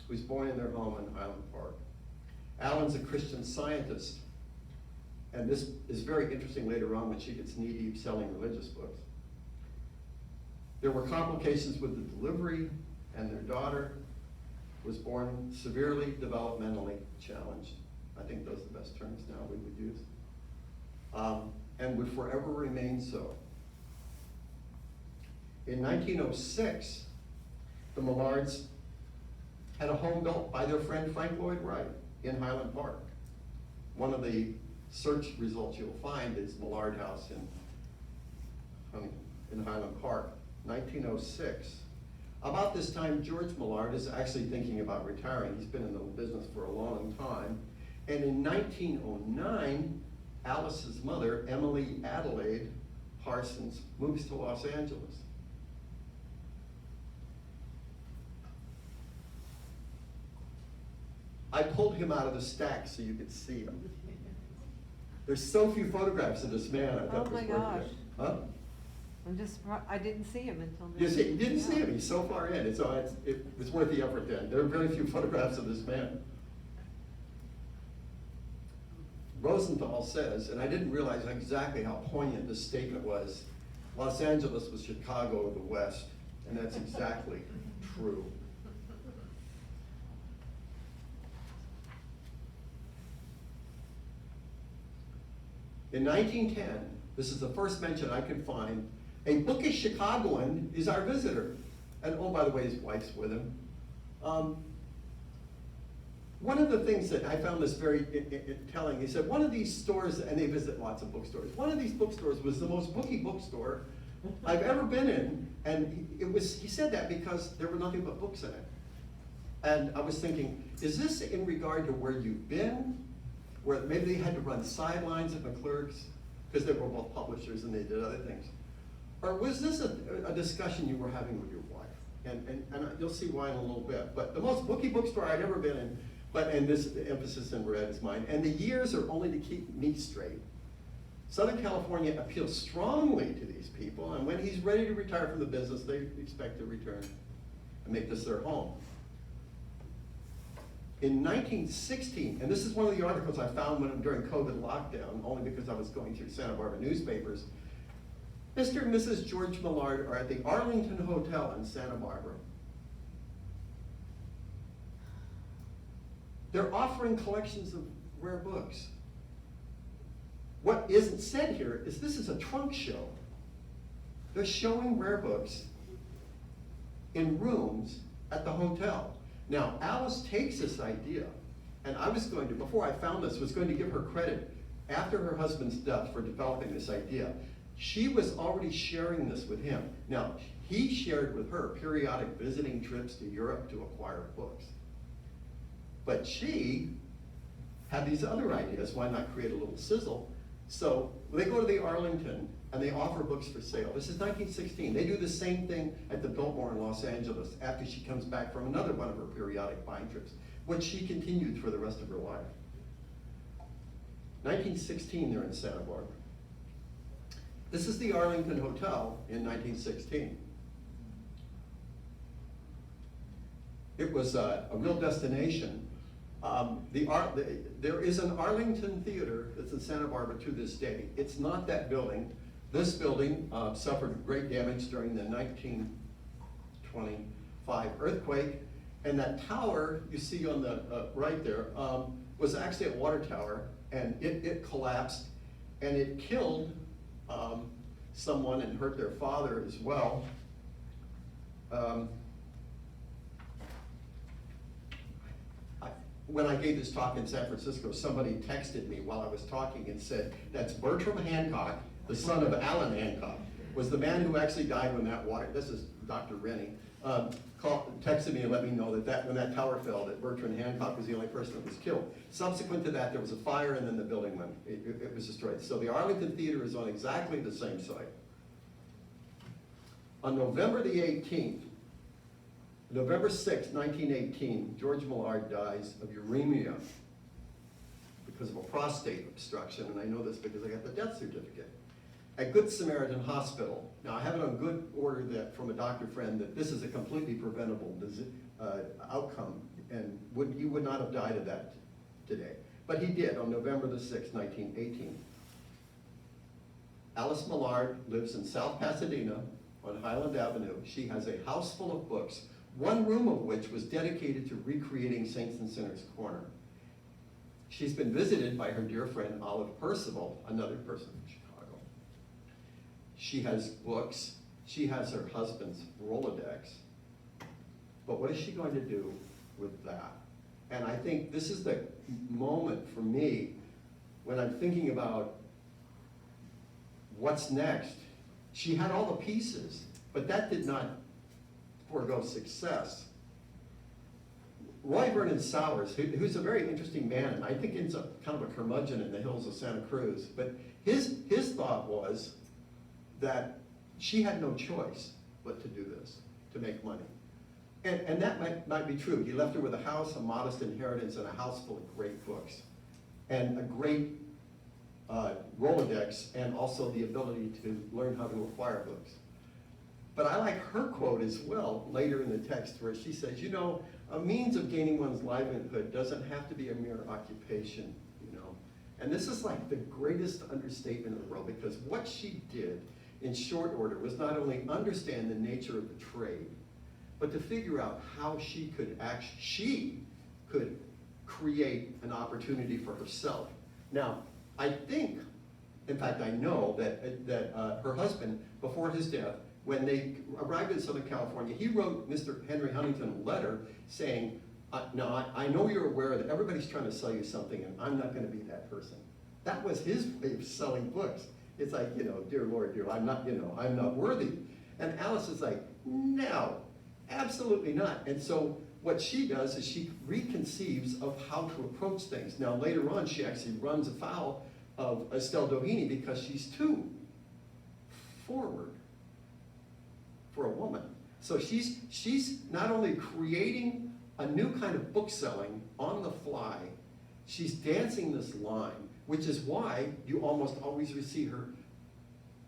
who's born in their home in Highland Park. Alan's a Christian Scientist, and this is very interesting later on when she gets knee-deep selling religious books. There were complications with the delivery, and their daughter was born severely developmentally challenged. I think those are the best terms now we would use. And would forever remain so. In 1906, the Millards had a home built by their friend Frank Lloyd Wright in Highland Park. One of the search results you'll find is Millard House in Highland Park, 1906. About this time, George Millard is actually thinking about retiring. He's been in the business for a long time. And in 1909, Alice's mother, Emily Adelaide Parsons, moves to Los Angeles. I pulled him out of the stack so you could see him. There's so few photographs of this man. I thought Oh my was worth gosh. it. Huh? I didn't see him until now. You see, you didn't see Yeah. him. He's so far in. It's worth the effort then. There are very few photographs of this man. Rosenthal says, and I didn't realize exactly how poignant this statement was, Los Angeles was Chicago of the West, and that's exactly true. In 1910, this is the first mention I could find, a bookish Chicagoan is our visitor. And oh, by the way, his wife's with him. One of the things that I found this very telling, he said, one of these stores, and they visit lots of bookstores, one of these bookstores was the most booky bookstore I've ever been in, and he said that because there were nothing but books in it. And I was thinking, is this in regard to where you've been? Where maybe they had to run sidelines at McClurg's because they were both publishers and they did other things. Or was this a discussion you were having with your wife? And you'll see why in a little bit. But the most booky bookstore I'd ever been in, and this emphasis in red is mine, and the years are only to keep me straight. Southern California appeals strongly to these people, and when he's ready to retire from the business, they expect to return and make this their home. In 1916, and this is one of the articles I found during COVID lockdown, only because I was going through Santa Barbara newspapers, Mr. and Mrs. George Millard are at the Arlington Hotel in Santa Barbara. They're offering collections of rare books. What isn't said here is this is a trunk show. They're showing rare books in rooms at the hotel. Now, Alice takes this idea, and I was going to, before I found this, was going to give her credit after her husband's death for developing this idea. She was already sharing this with him. Now, he shared with her periodic visiting trips to Europe to acquire books. But she had these other ideas. Why not create a little sizzle? So they go to the Arlington and they offer books for sale. This is 1916. They do the same thing at the Biltmore in Los Angeles after she comes back from another one of her periodic buying trips, which she continued for the rest of her life. 1916, they're in Santa Barbara. This is the Arlington Hotel in 1916. It was a real destination. There is an Arlington Theater that's in Santa Barbara to this day. It's not that building. This building suffered great damage during the 1925 earthquake, and that tower you see on the right there was actually a water tower, and it collapsed, and it killed someone and hurt their father as well. When I gave this talk in San Francisco, somebody texted me while I was talking and said, that's Bertram Hancock, the son of Alan Hancock, was the man who actually died when that water, this is Dr. Rennie, texted me and let me know that when that tower fell, that Bertram Hancock was the only person that was killed. Subsequent to that, there was a fire and then the building went, it was destroyed. So the Arlington Theater is on exactly the same site. On November the 18th, November 6, 1918, George Millard dies of uremia because of a prostate obstruction, and I know this because I got the death certificate, at Good Samaritan Hospital. Now, I have it on good order that from a doctor friend that this is a completely preventable outcome, and he would not have died of that today. But he did on November the 6th, 1918. Alice Millard lives in South Pasadena on Highland Avenue. She has a house full of books, one room of which was dedicated to recreating Saints and Sinners Corner. She's been visited by her dear friend Alice Percival, another person from Chicago. She has books. She has her husband's Rolodex. But what is she going to do with that? And I think this is the moment for me when I'm thinking about what's next. She had all the pieces, but that did not forego success. Roy Vernon Sowers, who's a very interesting man, and I think ends up kind of a curmudgeon in the hills of Santa Cruz, but his thought was that she had no choice but to do this, to make money. And that might be true. He left her with a house, a modest inheritance, and a house full of great books, and a great Rolodex, and also the ability to learn how to acquire books. But I like her quote as well later in the text where she says, you know, a means of gaining one's livelihood doesn't have to be a mere occupation, you know. And this is like the greatest understatement in the world, because what she did in short order was not only understand the nature of the trade, but to figure out how she could create an opportunity for herself. Now, I think, in fact, I know that her husband, before his death, when they arrived in Southern California, he wrote Mr. Henry Huntington a letter saying, no, I know you're aware that everybody's trying to sell you something, and I'm not going to be that person. That was his way of selling books. It's like, you know, dear Lord, dear, I'm not worthy. And Alice is like, no, absolutely not. And so what she does is she reconceives of how to approach things. Now, later on, she actually runs afoul of Estelle Doheny because she's too forward for a woman. So she's not only creating a new kind of book selling on the fly, she's dancing this line, which is why you almost always see her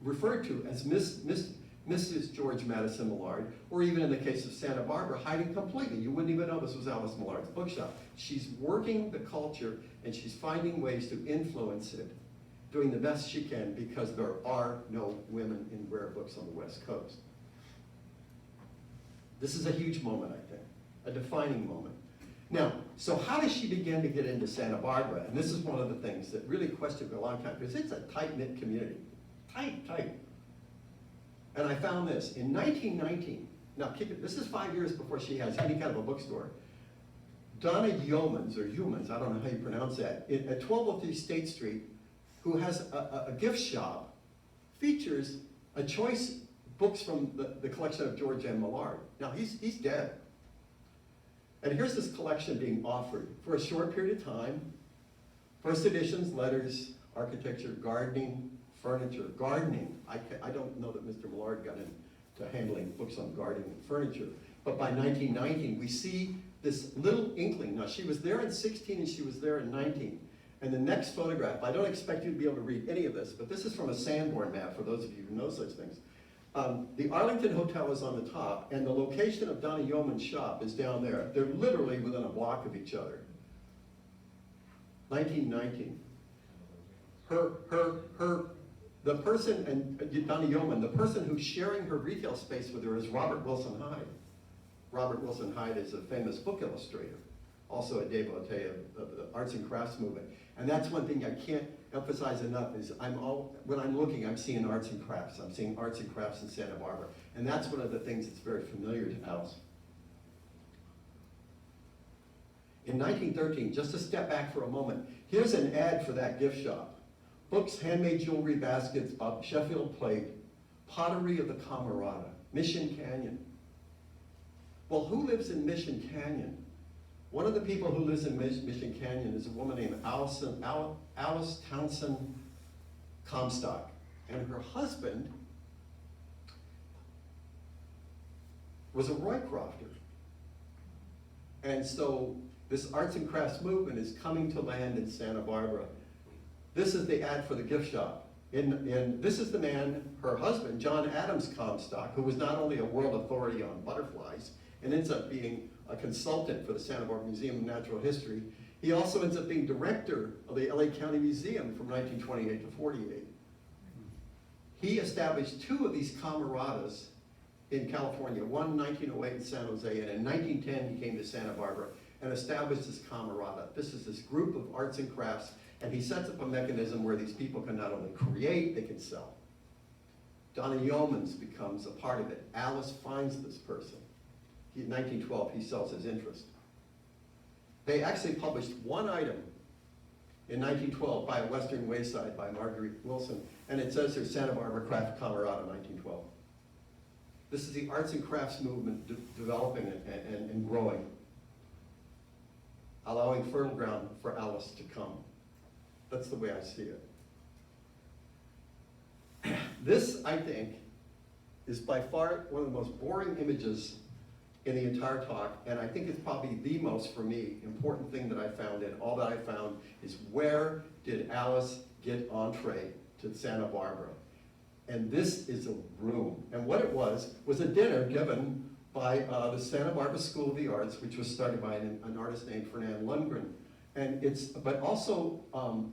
referred to as Mrs. George Madison Millard, or even in the case of Santa Barbara, hiding completely. You wouldn't even know this was Alice Millard's bookshop. She's working the culture, and she's finding ways to influence it, doing the best she can, because there are no women in rare books on the West Coast. This is a huge moment, I think, a defining moment. Now, so how does she begin to get into Santa Barbara? And this is one of the things that really questioned me a long time, because it's a tight-knit community. Tight. And I found this. In 1919, now this is 5 years before she has any kind of a bookstore, Donna Yeomans, or Humans, I don't know how you pronounce that, at 1203 State Street, who has a gift shop, features a choice books from the collection of George M. Millard. Now, he's dead. And here's this collection being offered for a short period of time. First editions, letters, architecture, gardening, furniture. Gardening, I don't know that Mr. Millard got into handling books on gardening and furniture. But by 1919, we see this little inkling. Now, she was there in 16 and she was there in 19. And the next photograph, I don't expect you to be able to read any of this, but this is from a Sanborn map, for those of you who know such things. The Arlington Hotel is on the top, and the location of Donna Yeoman's shop is down there. They're literally within a block of each other. 1919. The person, and Donna Yeoman, the person who's sharing her retail space with her is Robert Wilson Hyde. Robert Wilson Hyde is a famous book illustrator, also a devotee of the arts and crafts movement. And that's one thing I can't emphasize enough is when I'm looking, I'm seeing arts and crafts. I'm seeing arts and crafts in Santa Barbara. And that's one of the things that's very familiar to Alice. In 1913, just to step back for a moment, here's an ad for that gift shop. Books, handmade jewelry, baskets, Sheffield plate, pottery of the Camerata, Mission Canyon. Well, who lives in Mission Canyon? One of the people who lives in Mission Canyon is a woman named Alice Townsend Comstock. And her husband was a Roycrofter. And so this arts and crafts movement is coming to land in Santa Barbara. This is the ad for the gift shop. And this is the man, her husband, John Adams Comstock, who was not only a world authority on butterflies and ends up being a consultant for the Santa Barbara Museum of Natural History. He also ends up being director of the LA County Museum from 1928 to 48. He established 2 of these camaradas in California, one in 1908 in San Jose, and in 1910 he came to Santa Barbara and established this camarada. This is this group of arts and crafts, and he sets up a mechanism where these people can not only create, they can sell. Donna Yeomans becomes a part of it. Alice finds this person. In 1912, he sells his interest. They actually published one item in 1912 by a Western Wayside by Marguerite Wilson, and it says here Santa Barbara Craft Camarada 1912. This is the arts and crafts movement developing and growing, allowing fertile ground for Alice to come. That's the way I see it. This, I think, is by far one of the most boring images in the entire talk, and I think it's probably the most, for me, important thing that I found, and all that I found is where did Alice get entree to Santa Barbara? And this is a room. And what it was a dinner given by the Santa Barbara School of the Arts, which was started by an artist named Fernand Lundgren. And but also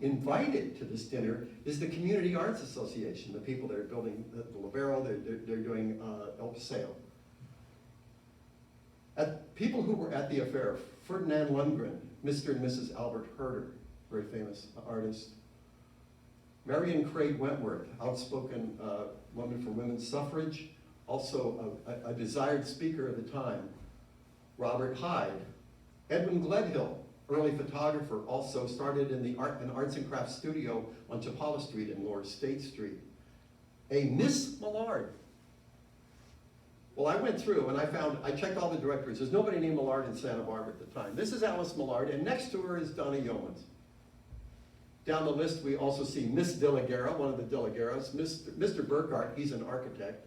invited to this dinner is the Community Arts Association, the people that are building the Libero, they're doing El Paseo. People who were at the affair, Ferdinand Lundgren, Mr. and Mrs. Albert Herder, very famous artist. Marion Craig Wentworth, outspoken woman for women's suffrage, also a desired speaker of the time. Robert Hyde. Edwin Gledhill, early photographer, also started in an arts and crafts studio on Chapala Street and Lower State Street. A Miss Millard. Well, I went through and I checked all the directories. There's nobody named Millard in Santa Barbara at the time. This is Alice Millard, and next to her is Donna Yeomans. Down the list, we also see Miss De La Guerra, one of the De La Guerras, Mr. Burkhart, he's an architect,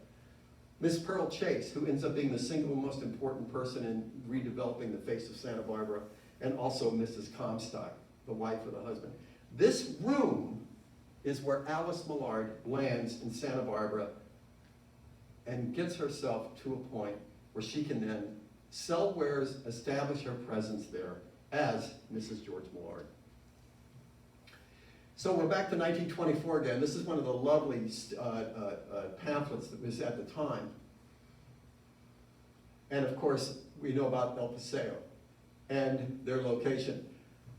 Miss Pearl Chase, who ends up being the single most important person in redeveloping the face of Santa Barbara, and also Mrs. Comstock, the wife of the husband. This room is where Alice Millard lands in Santa Barbara and gets herself to a point where she can then sell wares, establish her presence there as Mrs. George Millard. So we're back to 1924 again. This is one of the lovely pamphlets that was at the time. And of course, we know about El Paseo and their location.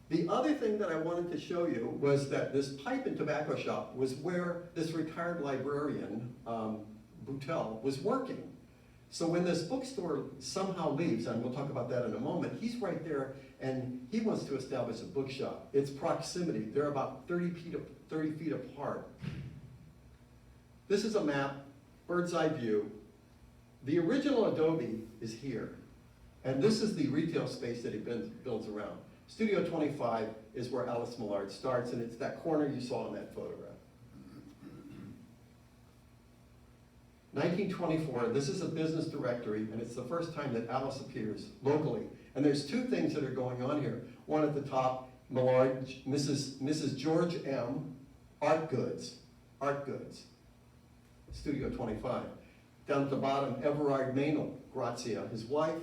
The other thing that I wanted to show you was that this pipe and tobacco shop was where this retired librarian, Boutel, was working. So when this bookstore somehow leaves, and we'll talk about that in a moment, he's right there and he wants to establish a bookshop. It's proximity. They're about 30 feet apart. This is a map, bird's eye view. The original adobe is here. And this is the retail space that he builds around. Studio 25 is where Alice Millard starts, and it's that corner you saw in that photograph. 1924, this is a business directory, and it's the first time that Alice appears locally. And there's 2 things that are going on here. One at the top, Millard, Mrs. George M., Art Goods, Studio 25. Down at the bottom, Everard Maynell, Grazia, his wife,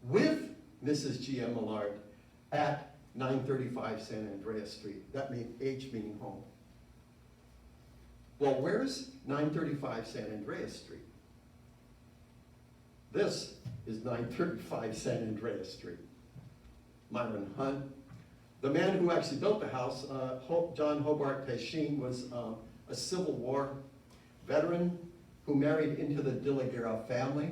with Mrs. G.M. Millard at 935 San Andreas Street. That means H meaning home. Well, where's 935 San Andreas Street? This is 935 San Andreas Street. Myron Hunt. The man who actually built the house, John Hobart Peshin, was a Civil War veteran who married into the De La Guerra family.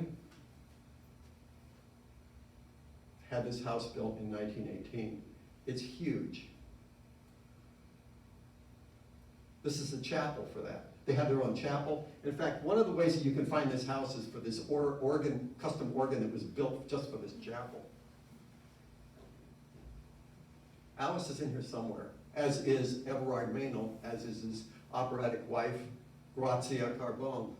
Had this house built in 1918. It's huge. This is a chapel for that. They have their own chapel. In fact, one of the ways that you can find this house is for this custom organ that was built just for this chapel. Alice is in here somewhere, as is Everard Maynell, as is his operatic wife, Grazia Carbone.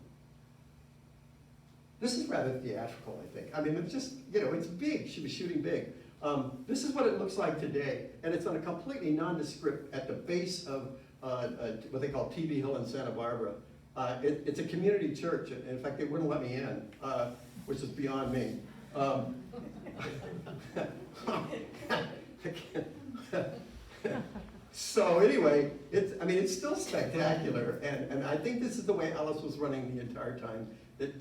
This is rather theatrical, I think. I mean, it's just, it's big. She was shooting big. This is what it looks like today, and it's on a completely nondescript at the base of what they call TV Hill in Santa Barbara. It's a community church. In fact, they wouldn't let me in, which is beyond me. So anyway, it's still spectacular, and I think this is the way Alice was running the entire time, that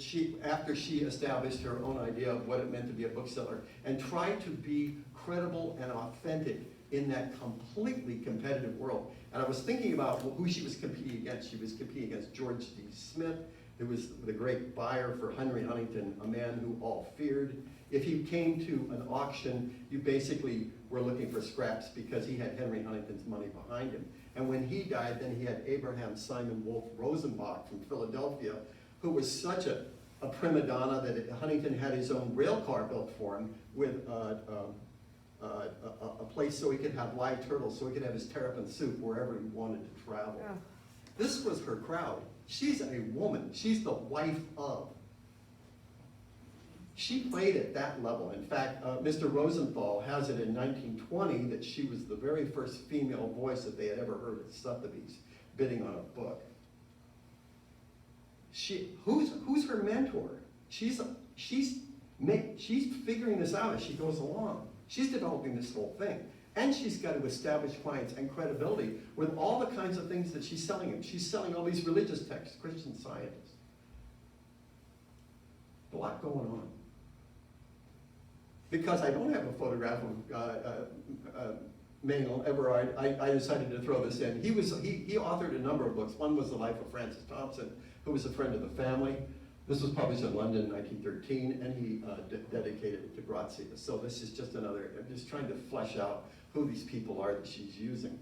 after she established her own idea of what it meant to be a bookseller, and tried to be credible and authentic in that completely competitive world. And I was thinking about who she was competing against. She was competing against George D. Smith, who was the great buyer for Henry Huntington, a man who all feared. If you came to an auction, you basically were looking for scraps because he had Henry Huntington's money behind him. And when he died, then he had Abraham Simon Wolfe Rosenbach from Philadelphia, who was such a prima donna that Huntington had his own rail car built for him with a place so he could have live turtles, so he could have his terrapin soup wherever he wanted to travel. Yeah. This was her crowd. She's a woman. She's the wife of. She played at that level. In fact, Mr. Rosenthal has it in 1920 that she was the very first female voice that they had ever heard at Sotheby's bidding on a book. Who's her mentor? She's figuring this out as she goes along. She's developing this whole thing. And she's got to establish clients and credibility with all the kinds of things that she's selling him. She's selling all these religious texts, Christian Scientists. A lot going on. Because I don't have a photograph of Manuel Everard, I decided to throw this in. He authored a number of books. One was The Life of Francis Thompson, who was a friend of the family. This was published in London in 1913, and he dedicated it to Grazia. So this is just another, I'm just trying to flesh out who these people are that she's using.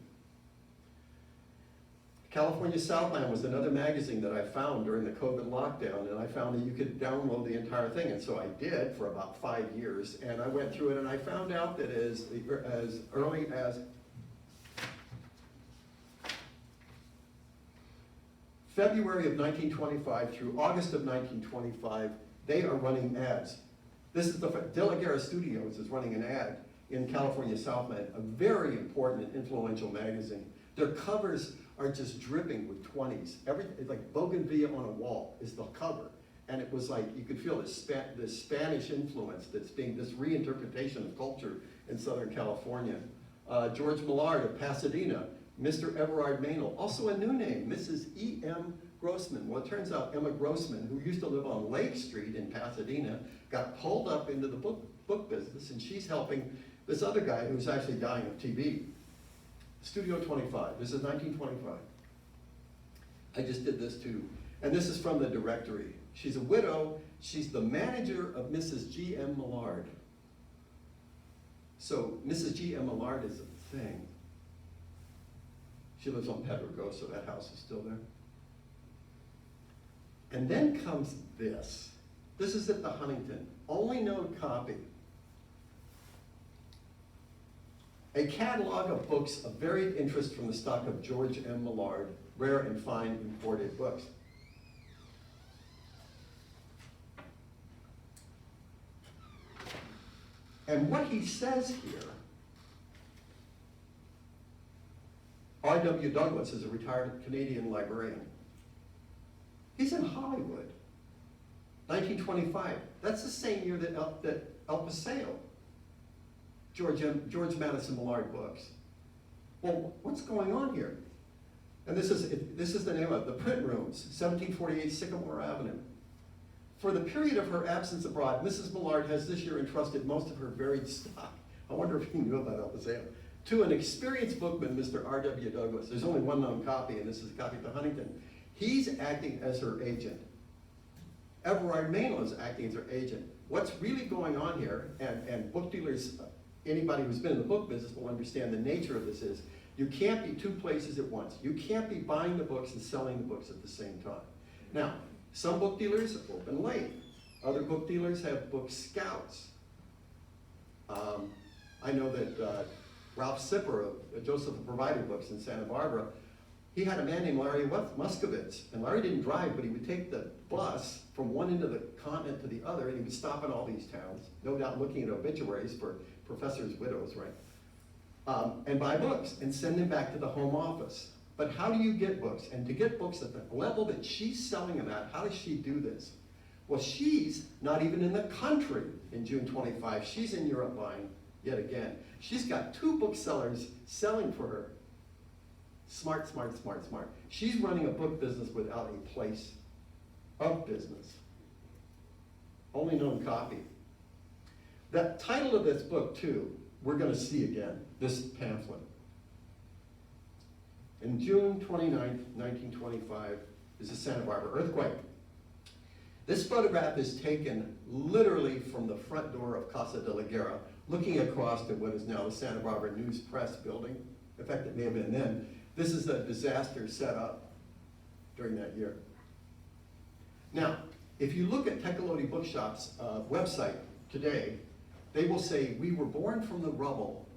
California Southland was another magazine that I found during the COVID lockdown, and I found that you could download the entire thing, and so I did for about 5 years, and I went through it, and I found out that as early as February of 1925 through August of 1925, they are running ads. This is De La Guerra Studios is running an ad in California Southland, a very important and influential magazine. Their covers are just dripping with 20s. It's like bougainvillea on a wall is the cover. And it was like, you could feel this Spanish influence that's being, this reinterpretation of culture in Southern California. George Millard of Pasadena, Mr. Everard Maynell, also a new name, Mrs. E.M. Grossman. Well, it turns out Emma Grossman, who used to live on Lake Street in Pasadena, got pulled up into the book business, and she's helping this other guy who's actually dying of TB. Studio 25, this is 1925. I just did this too. And this is from the directory. She's a widow, she's the manager of Mrs. G.M. Millard. So Mrs. G.M. Millard is a thing. She lives on Pedregosa, that house is still there. And then comes this. This is at the Huntington, only known copy. A catalog of books of varied interest from the stock of George M. Millard, rare and fine imported books. And what he says here, R.W. Douglas is a retired Canadian librarian. He's in Hollywood, 1925. That's the same year that El Paseo, George Madison Millard books. Well, what's going on here? And this is the name of the print rooms, 1748 Sycamore Avenue. For the period of her absence abroad, Mrs. Millard has this year entrusted most of her varied stock. I wonder if he knew about El Paseo. To an experienced bookman, Mr. R.W. Douglas. There's only one known copy, and this is a copy of the Huntington. He's acting as her agent. Everard Maynell is acting as her agent. What's really going on here, and book dealers, anybody who's been in the book business will understand the nature of this is, you can't be two places at once. You can't be buying the books and selling the books at the same time. Now, some book dealers open late. Other book dealers have book scouts. I know that Ralph Sipper of Joseph the Provider Books in Santa Barbara he had a man named Larry Muscovitz, and Larry didn't drive, but he would take the bus from one end of the continent to the other, and he would stop in all these towns, no doubt looking at obituaries for professors' widows, right? And buy books and send them back to the home office. But how do you get books? And to get books at the level that she's selling them at, how does she do this? Well, she's not even in the country in June 25. She's in Europe buying yet again. She's got 2 booksellers selling for her. Smart, smart, smart, smart. She's running a book business without a place of business. Only known copy. The title of this book, too, we're going to see again, this pamphlet. In June 29th, 1925, is the Santa Barbara earthquake. This photograph is taken literally from the front door of Casa de la Guerra, looking across to what is now the Santa Barbara News Press building. In fact, it may have been then. This is a disaster set up during that year. Now, if you look at Tecolote Bookshop's website today, they will say, we were born from the rubble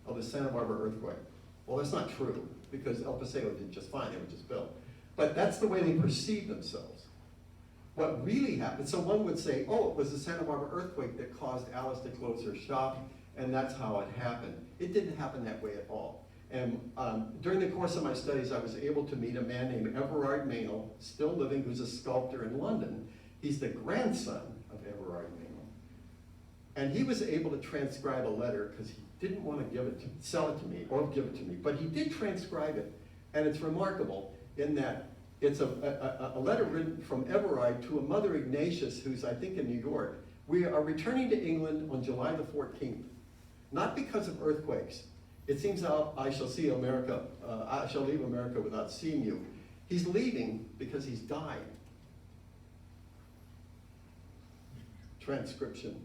of the Santa Barbara earthquake. Well, that's not true, because El Paseo did just fine, they were just built. But that's the way they perceive themselves. What really happened, so one would say, oh, it was the Santa Barbara earthquake that caused Alice to close her shop, and that's how it happened. It didn't happen that way at all. And during the course of my studies, I was able to meet a man named Everard Meynell, still living, who's a sculptor in London. He's the grandson of Everard Meynell. And he was able to transcribe a letter, because he didn't want to sell it to me, or give it to me, but he did transcribe it. And it's remarkable in that it's a letter written from Everard to a Mother Ignatius, who's, I think, in New York. We are returning to England on July the 14th, not because of earthquakes. It seems I shall see America, I shall leave America without seeing you. He's leaving because he's dying. Transcription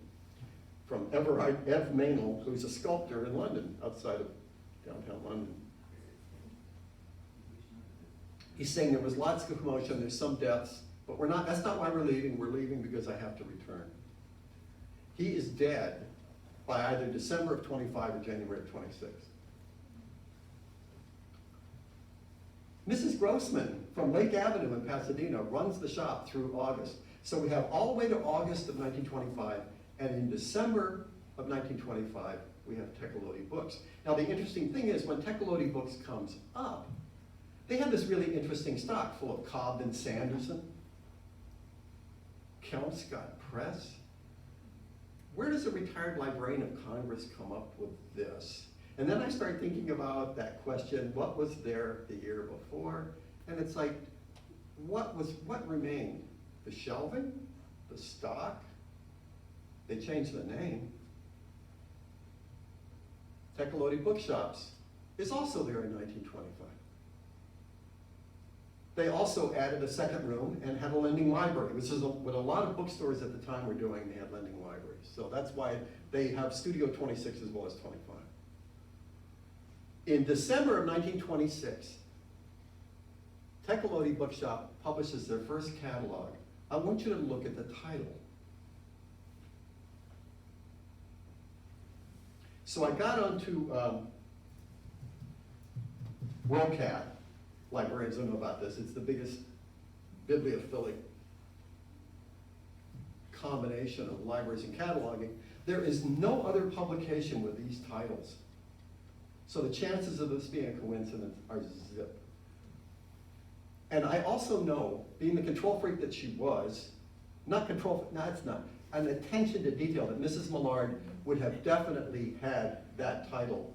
from Everard F. Meynell, who's a sculptor in London, outside of downtown London. He's saying there was lots of commotion, there's some deaths, but that's not why we're leaving because I have to return. He is dead by either December of 25 or January of 26. Mrs. Grossman from Lake Avenue in Pasadena runs the shop through August. So we have all the way to August of 1925, and in December of 1925, we have Tecolote Books. Now the interesting thing is, when Tecolote Books comes up, they have this really interesting stock full of Cobden Sanderson, Kelmscott Press. Where does a retired librarian of Congress come up with this? And then I start thinking about that question, what was there the year before? And it's like, what remained? The shelving? The stock? They changed the name. Tecolote Bookshops is also there in 1925. They also added a second room and had a lending library, which is what a lot of bookstores at the time were doing. They had lending libraries. So that's why they have Studio 26 as well as 25. In December of 1926, Tecolote Bookshop publishes their first catalog. I want you to look at the title. So I got onto WorldCat. Librarians don't know about this. It's the biggest bibliophilic combination of libraries and cataloging. There is no other publication with these titles. So the chances of this being a coincidence are zip. And I also know, being the control freak that she was, it's not, an attention to detail, that Mrs. Millard would have definitely had that title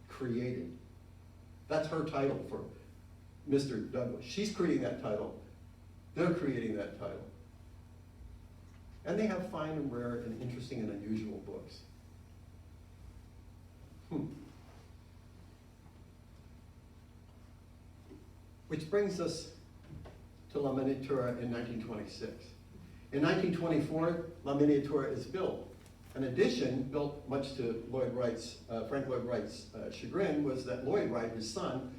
created. That's her title for Mr. Douglas. She's creating that title. They're creating that title. And they have fine and rare and interesting and unusual books. Which brings us to La Miniatura in 1926. In 1924, La Miniatura is built. An addition, built much to Frank Lloyd Wright's chagrin, was that Lloyd Wright, his son,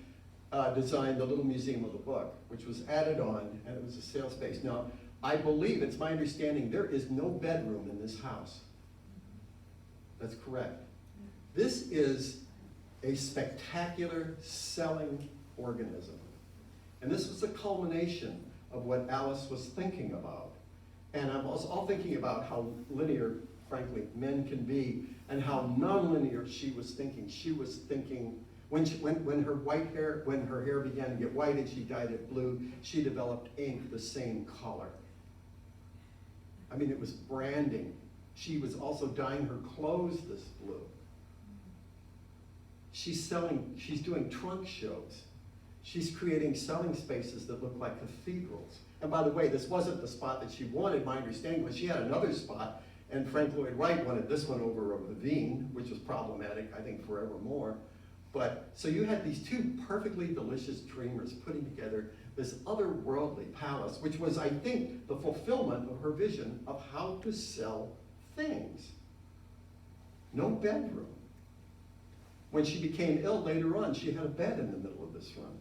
designed the little museum of the book, which was added on, and it was a sale space. Now, I believe, it's my understanding, there is no bedroom in this house. That's correct. This is a spectacular selling organism. And this was the culmination of what Alice was thinking about. And I was all thinking about how linear, frankly, men can be, and how nonlinear she was thinking. She was thinking, when her hair began to get white and she dyed it blue, she developed ink the same color. I mean, it was branding. She was also dyeing her clothes this blue. She's doing trunk shows. She's creating selling spaces that look like cathedrals. And by the way, this wasn't the spot that she wanted. My understanding was she had another spot, and Frank Lloyd Wright wanted this one over the Veen, which was problematic, I think, forevermore. But, so you had these two perfectly delicious dreamers putting together this otherworldly palace, which was, I think, the fulfillment of her vision of how to sell things. No bedroom. When she became ill later on, she had a bed in the middle of this room.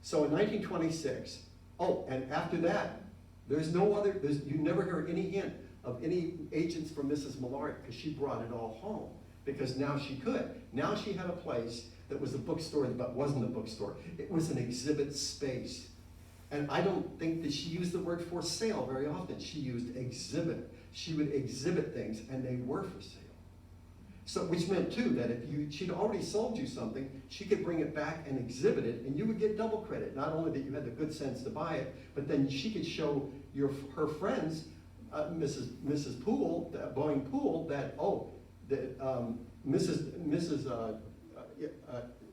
So in 1926, oh, and after that, you never hear any hint of any agents from Mrs. Millard, because she brought it all home, because now she could. Now she had a place that was a bookstore, but wasn't a bookstore. It was an exhibit space. And I don't think that she used the word for sale very often. She used exhibit. She would exhibit things, and they were for sale. So, which meant too that if she'd already sold you something, she could bring it back and exhibit it, and you would get double credit. Not only that you had the good sense to buy it, but then she could show her friends, Mrs. Poole, Boeing Poole, that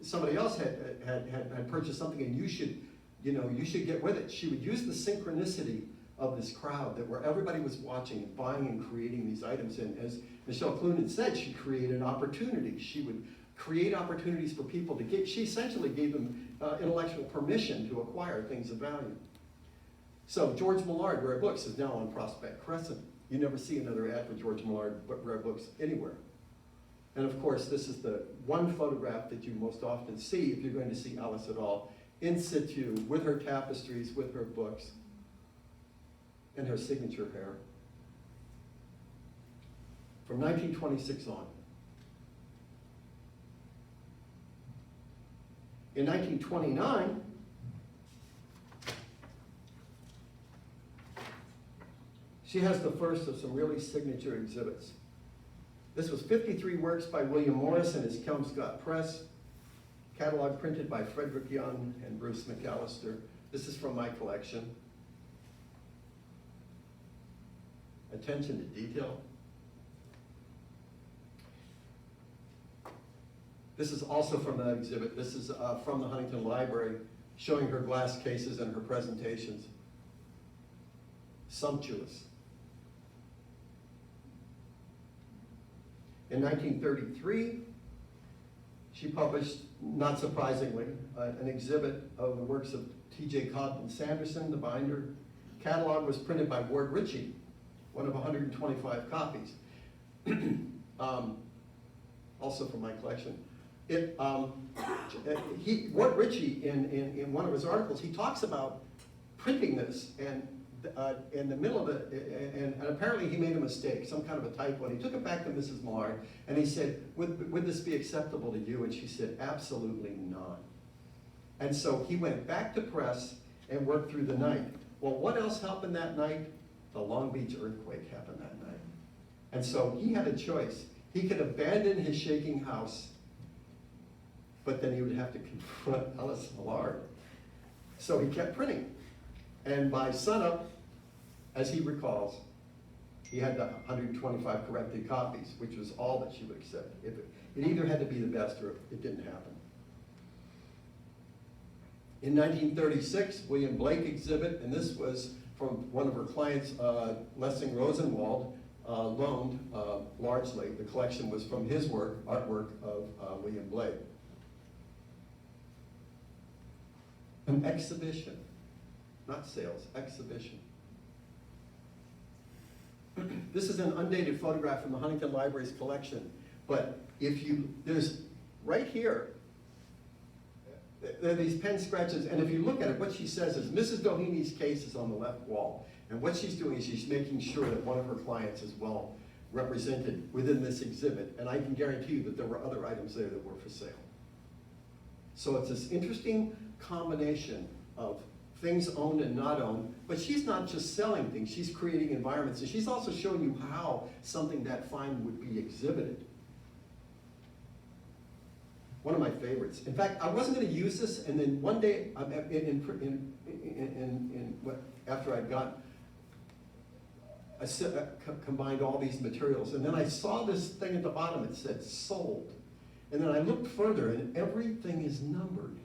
somebody else had purchased something, and you should get with it. She would use the synchronicity of this crowd that where everybody was watching and buying and creating these items. And as Michelle Clune had said, she created opportunities. She would create opportunities for people to get, she essentially gave them intellectual permission to acquire things of value. So George Millard Rare Books is now on Prospect Crescent. You never see another ad for George Millard Rare Books anywhere. And of course, this is the one photograph that you most often see if you're going to see Alice at all, in situ, with her tapestries, with her books, and her signature hair. From 1926 on. In 1929, she has the first of some really signature exhibits. This was 53 works by William Morris and his Kelmscott Press, catalog printed by Frederick Young and Bruce McAllister. This is from my collection. Attention to detail. This is also from that exhibit. This is from the Huntington Library, showing her glass cases and her presentations. Sumptuous. In 1933, she published, not surprisingly, an exhibit of the works of T.J. Codman Sanderson, the binder. Catalog was printed by Ward Ritchie, one of 125 copies. Also from my collection. Ward Ritchie, in one of his articles, he talks about printing this, and in the middle of it, and apparently he made a mistake, some kind of a typo, and he took it back to Mrs. Millard, and he said, would this be acceptable to you? And she said, absolutely not. And so he went back to press and worked through the night. Well, what else happened that night? The Long Beach earthquake happened that night. And so he had a choice. He could abandon his shaking house, but then he would have to confront Alice Millard. So he kept printing. And by sunup, as he recalls, he had the 125 corrected copies, which was all that she would accept. It either had to be the best or it didn't happen. In 1936, William Blake exhibit, and this was from one of her clients, Lessing Rosenwald, loaned largely. The collection was from his work, artwork of William Blake. An exhibition. Not sales, exhibition. This is an undated photograph from the Huntington Library's collection, but there's right here, there are these pen scratches, and if you look at it, what she says is, Mrs. Doheny case is on the left wall, and what she's doing is she's making sure that one of her clients is well represented within this exhibit, and I can guarantee you that there were other items there that were for sale. So it's this interesting combination of things owned and not owned, but she's not just selling things, she's creating environments, and she's also showing you how something that fine would be exhibited. One of my favorites. In fact, I wasn't going to use this, and then one day, after I'd got, combined all these materials, and then I saw this thing at the bottom, it said sold. And then I looked further, and everything is numbered.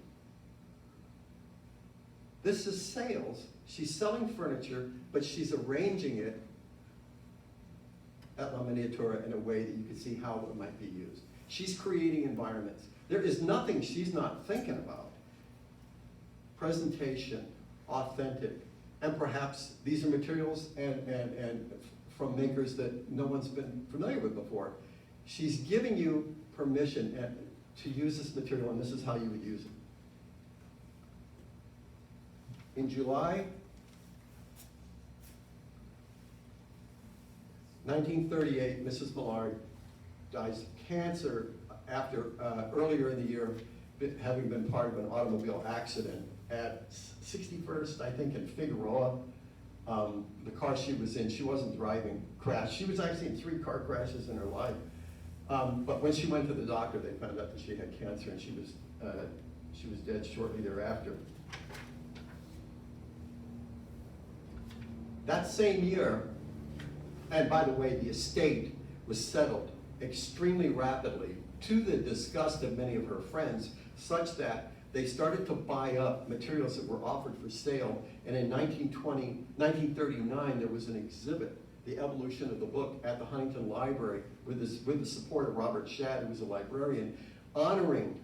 This is sales. She's selling furniture, but she's arranging it at La Miniatura in a way that you can see how it might be used. She's creating environments. There is nothing she's not thinking about. Presentation, authentic, and perhaps these are materials and from makers that no one's been familiar with before. She's giving you permission to use this material, and this is how you would use it. In July 1938, Mrs. Millard dies of cancer after earlier in the year having been part of an automobile accident at 61st, I think, in Figueroa. The car she was in, she wasn't driving, crashed. She was actually in 3 car crashes in her life. But when she went to the doctor, they found out that she had cancer, and she was dead shortly thereafter. That same year, and by the way, the estate was settled extremely rapidly to the disgust of many of her friends, such that they started to buy up materials that were offered for sale. And in 1939, there was an exhibit, The Evolution of the Book, at the Huntington Library with the support of Robert Shadd, who was a librarian, honoring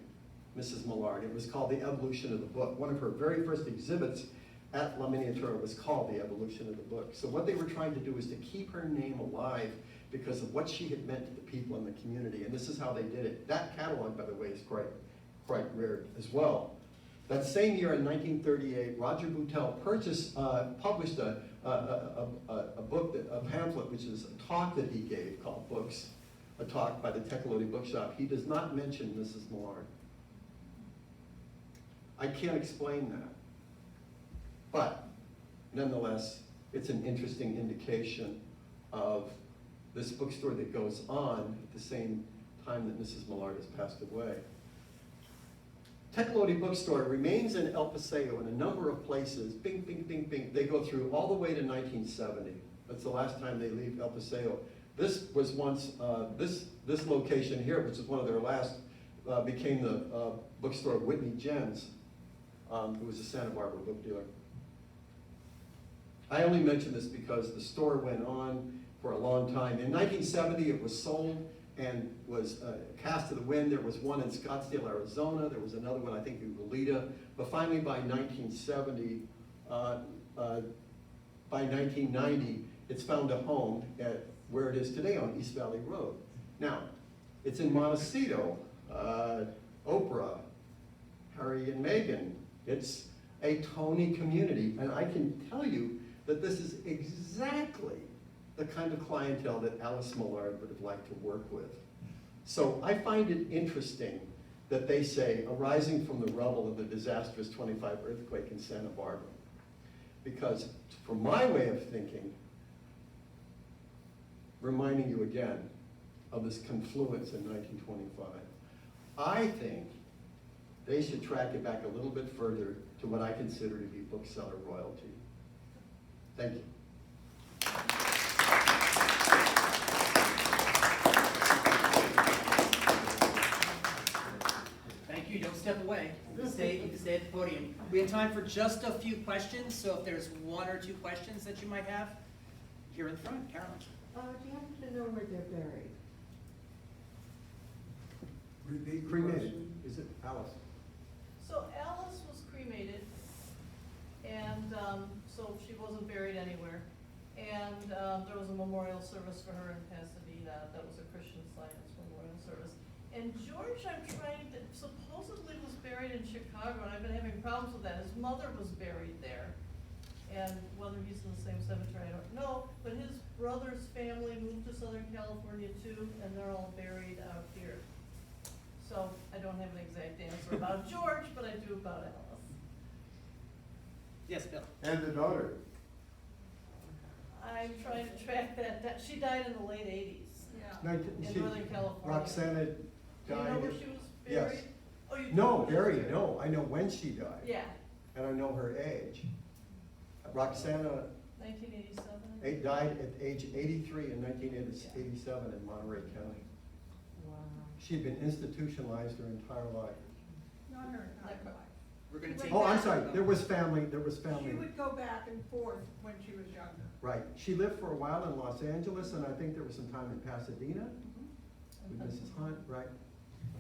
Mrs. Millard. It was called The Evolution of the Book. One of her very first exhibits at La Miniatura was called The Evolution of the Book. So what they were trying to do is to keep her name alive because of what she had meant to the people in the community, and this is how they did it. That catalog, by the way, is quite rare as well. That same year in 1938, Roger Boutell published a pamphlet, which is a talk that he gave called Books, a talk by the Tecolote Bookshop. He does not mention Mrs. Millard. I can't explain that. But nonetheless, it's an interesting indication of this bookstore that goes on at the same time that Mrs. Millard has passed away. Tecolote Bookstore remains in El Paseo in a number of places. Bing, bing, bing, bing. They go through all the way to 1970. That's the last time they leave El Paseo. This was once, this location here, which is one of their last, became the bookstore of Whitney Jens, who was a Santa Barbara book dealer. I only mention this because the store went on for a long time. In 1970, it was sold and was cast to the wind. There was one in Scottsdale, Arizona. There was another one, I think, in Goleta. But finally, by 1970, by 1990, it's found a home at where it is today on East Valley Road. Now, it's in Montecito, Oprah, Harry and Meghan. It's a Tony community, and I can tell you that this is exactly the kind of clientele that Alice Millard would have liked to work with. So I find it interesting that they say, arising from the rubble of the disastrous 25 earthquake in Santa Barbara. Because from my way of thinking, reminding you again of this confluence in 1925, I think they should track it back a little bit further to what I consider to be bookseller royalty. Thank you. Thank you. Don't step away. You can stay at the podium. We have time for just a few questions, so if there's 1 or 2 questions that you might have, here in the front, Carolyn. Do you happen to know where they're buried? Repeat cremated. Is it Alice? So Alice was cremated, and so she wasn't buried anywhere. And there was a memorial service for her in Pasadena. That was a Christian Science memorial service. And George, I'm trying to, supposedly was buried in Chicago, and I've been having problems with that. His mother was buried there. And whether he's in the same cemetery, I don't know. But his brother's family moved to Southern California too, and they're all buried out here. So I don't have an exact answer about George, but I do about Alice. Yes, Bill? And the daughter. I'm trying to track that down. She died in the late eighties. Yeah. In Northern California. Roxana Do you know died. where she was Yes. buried? Oh, you do? No, buried, no. I know when she died. Yeah, And I know her age. Roxana 1987. died at age 83 in 1987 in Monterey County. Wow. She'd been institutionalized her entire life. Not her entire life. We're gonna She take. Oh, I'm back. sorry, there was family. She would go back and forth when she was younger. Right. She lived for a while in Los Angeles, and I think there was some time in Pasadena with Mrs. Hunt, right?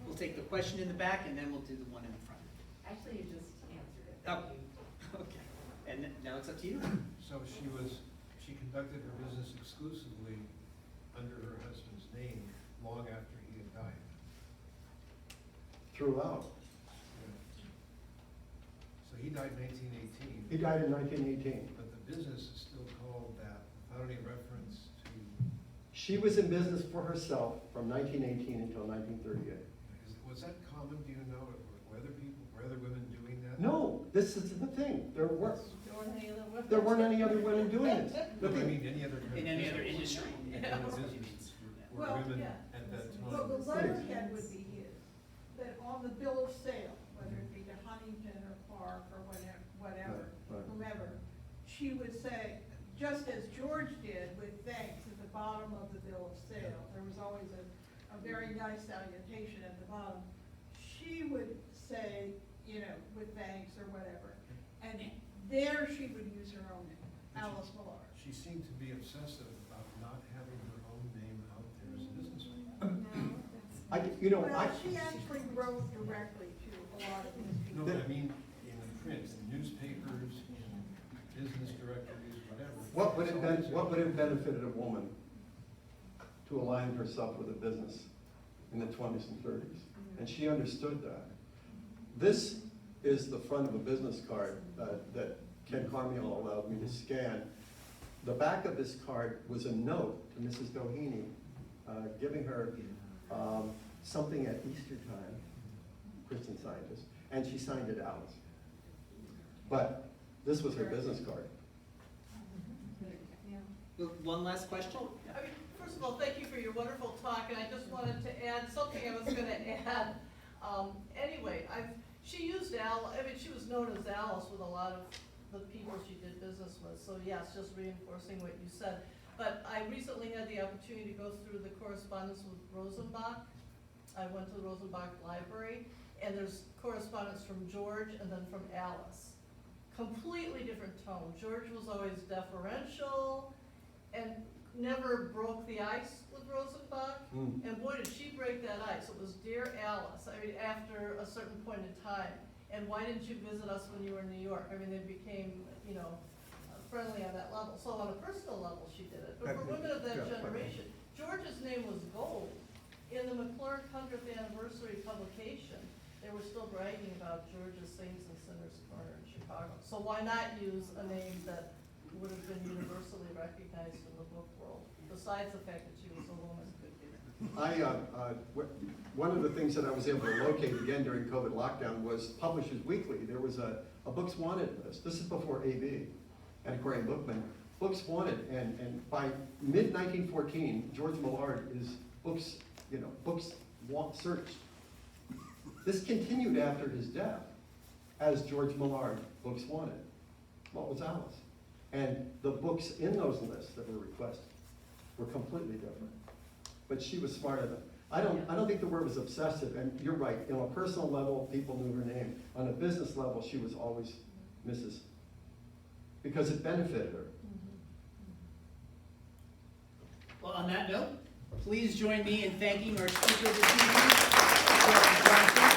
We'll take the question in the back and then we'll do the one in the front. Actually, you just answered it. Oh. Thank you. Okay, and now it's up to you. So she conducted her business exclusively under her husband's name long after he had died. Throughout. So he died in 1918. He died in 1918. But the business is still called that without any reference to, She was in business for herself from 1918 until 1938. was that common, do you know? Were other women doing that? No, this is the thing. There weren't There weren't any other women. any other women doing this. No, The I thing- mean, any other kind of In any other business. industry. Any Yeah. other business. Were Well, women yeah. at that Well, the time? letterhead would be his, that on the bill of sale, whether it be to Huntington or Park or whatever, Right. whomever, she would say, just as George did with thanks at the bottom of the bill of sale, there was always a very nice salutation at the bottom. She would say, you know, with thanks or whatever, and there she would use her own name, Alice Millard. She seemed to be obsessive about not having her own name out there as a businesswoman. Well, she actually wrote directly to a lot of these No, people. but I mean, in the print, in newspapers, in business directories, whatever. What would have benefited a woman to align herself with a business in the 20s and 30s? And she understood that. This is the front of a business card that Ken Karmiole allowed me to scan. The back of this card was a note to Mrs. Doheny, giving her something at Easter time, Christian Scientist, and she signed it Alice. But this was her business card. One last question? I mean, first of all, thank you for your wonderful talk, and I just wanted to add something I was gonna add. Anyway, she used she was known as Alice with a lot of the people she did business with, so yes, just reinforcing what you said. But I recently had the opportunity to go through the correspondence with Rosenbach. I went to the Rosenbach Library, and there's correspondence from George and then from Alice. Completely different tone. George was always deferential and never broke the ice with Rosenbach. And boy, did she break that ice. It was, "Dear Alice," I mean, after a certain point in time. "And why didn't you visit us when you were in New York?" I mean, they became, friendly on that level. So on a personal level, she did it. But for women of that Yeah, quite generation, George's name was gold. In the McClure 100th anniversary publication, they were still bragging about George's Saints and Sinners Corner in Chicago. So why not use a name that would have been universally recognized in the book world, besides the fact that she was a woman? One of the things that I was able to locate again during COVID lockdown was Publishers Weekly. There was a Books Wanted list. This is before AV, Antiquarian Bookman. Books Wanted, and by mid-1914, George Millard is books searched. This continued after his death as George Millard, Books Wanted. What was Alice? And the books in those lists that were requested were completely different. But she was smart enough. I don't think the word was obsessive, and you're right, on a personal level, people knew her name. On a business level, she was always Mrs. Because it benefited her. Well, on that note, please join me in thanking our speaker this evening, George Johnson.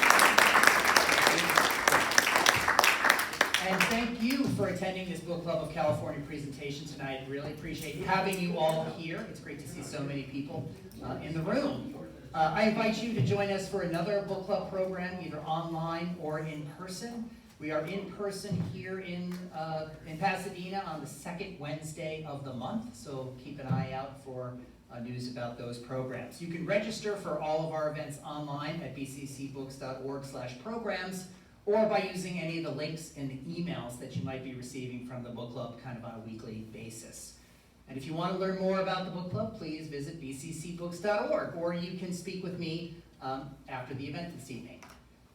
And thank you for attending this Book Club of California presentation tonight. Really appreciate having you all here. It's great to see so many people in the room. I invite you to join us for another book club program, either online or in person. We are in person here in Pasadena on the second Wednesday of the month, so keep an eye out for news about those programs. You can register for all of our events online at bccbooks.org/programs, or by using any of the links in the emails that you might be receiving from the book club kind of on a weekly basis. And if you want to learn more about the book club, please visit bccbooks.org, or you can speak with me after the event this evening.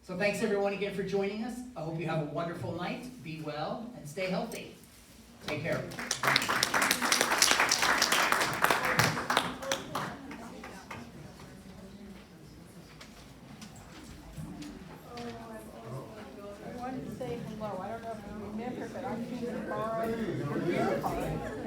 So thanks everyone again for joining us. I hope you have a wonderful night, be well, and stay healthy. Take care. I wanted to say hello. I don't know if you remember, but I'm here to borrow your card.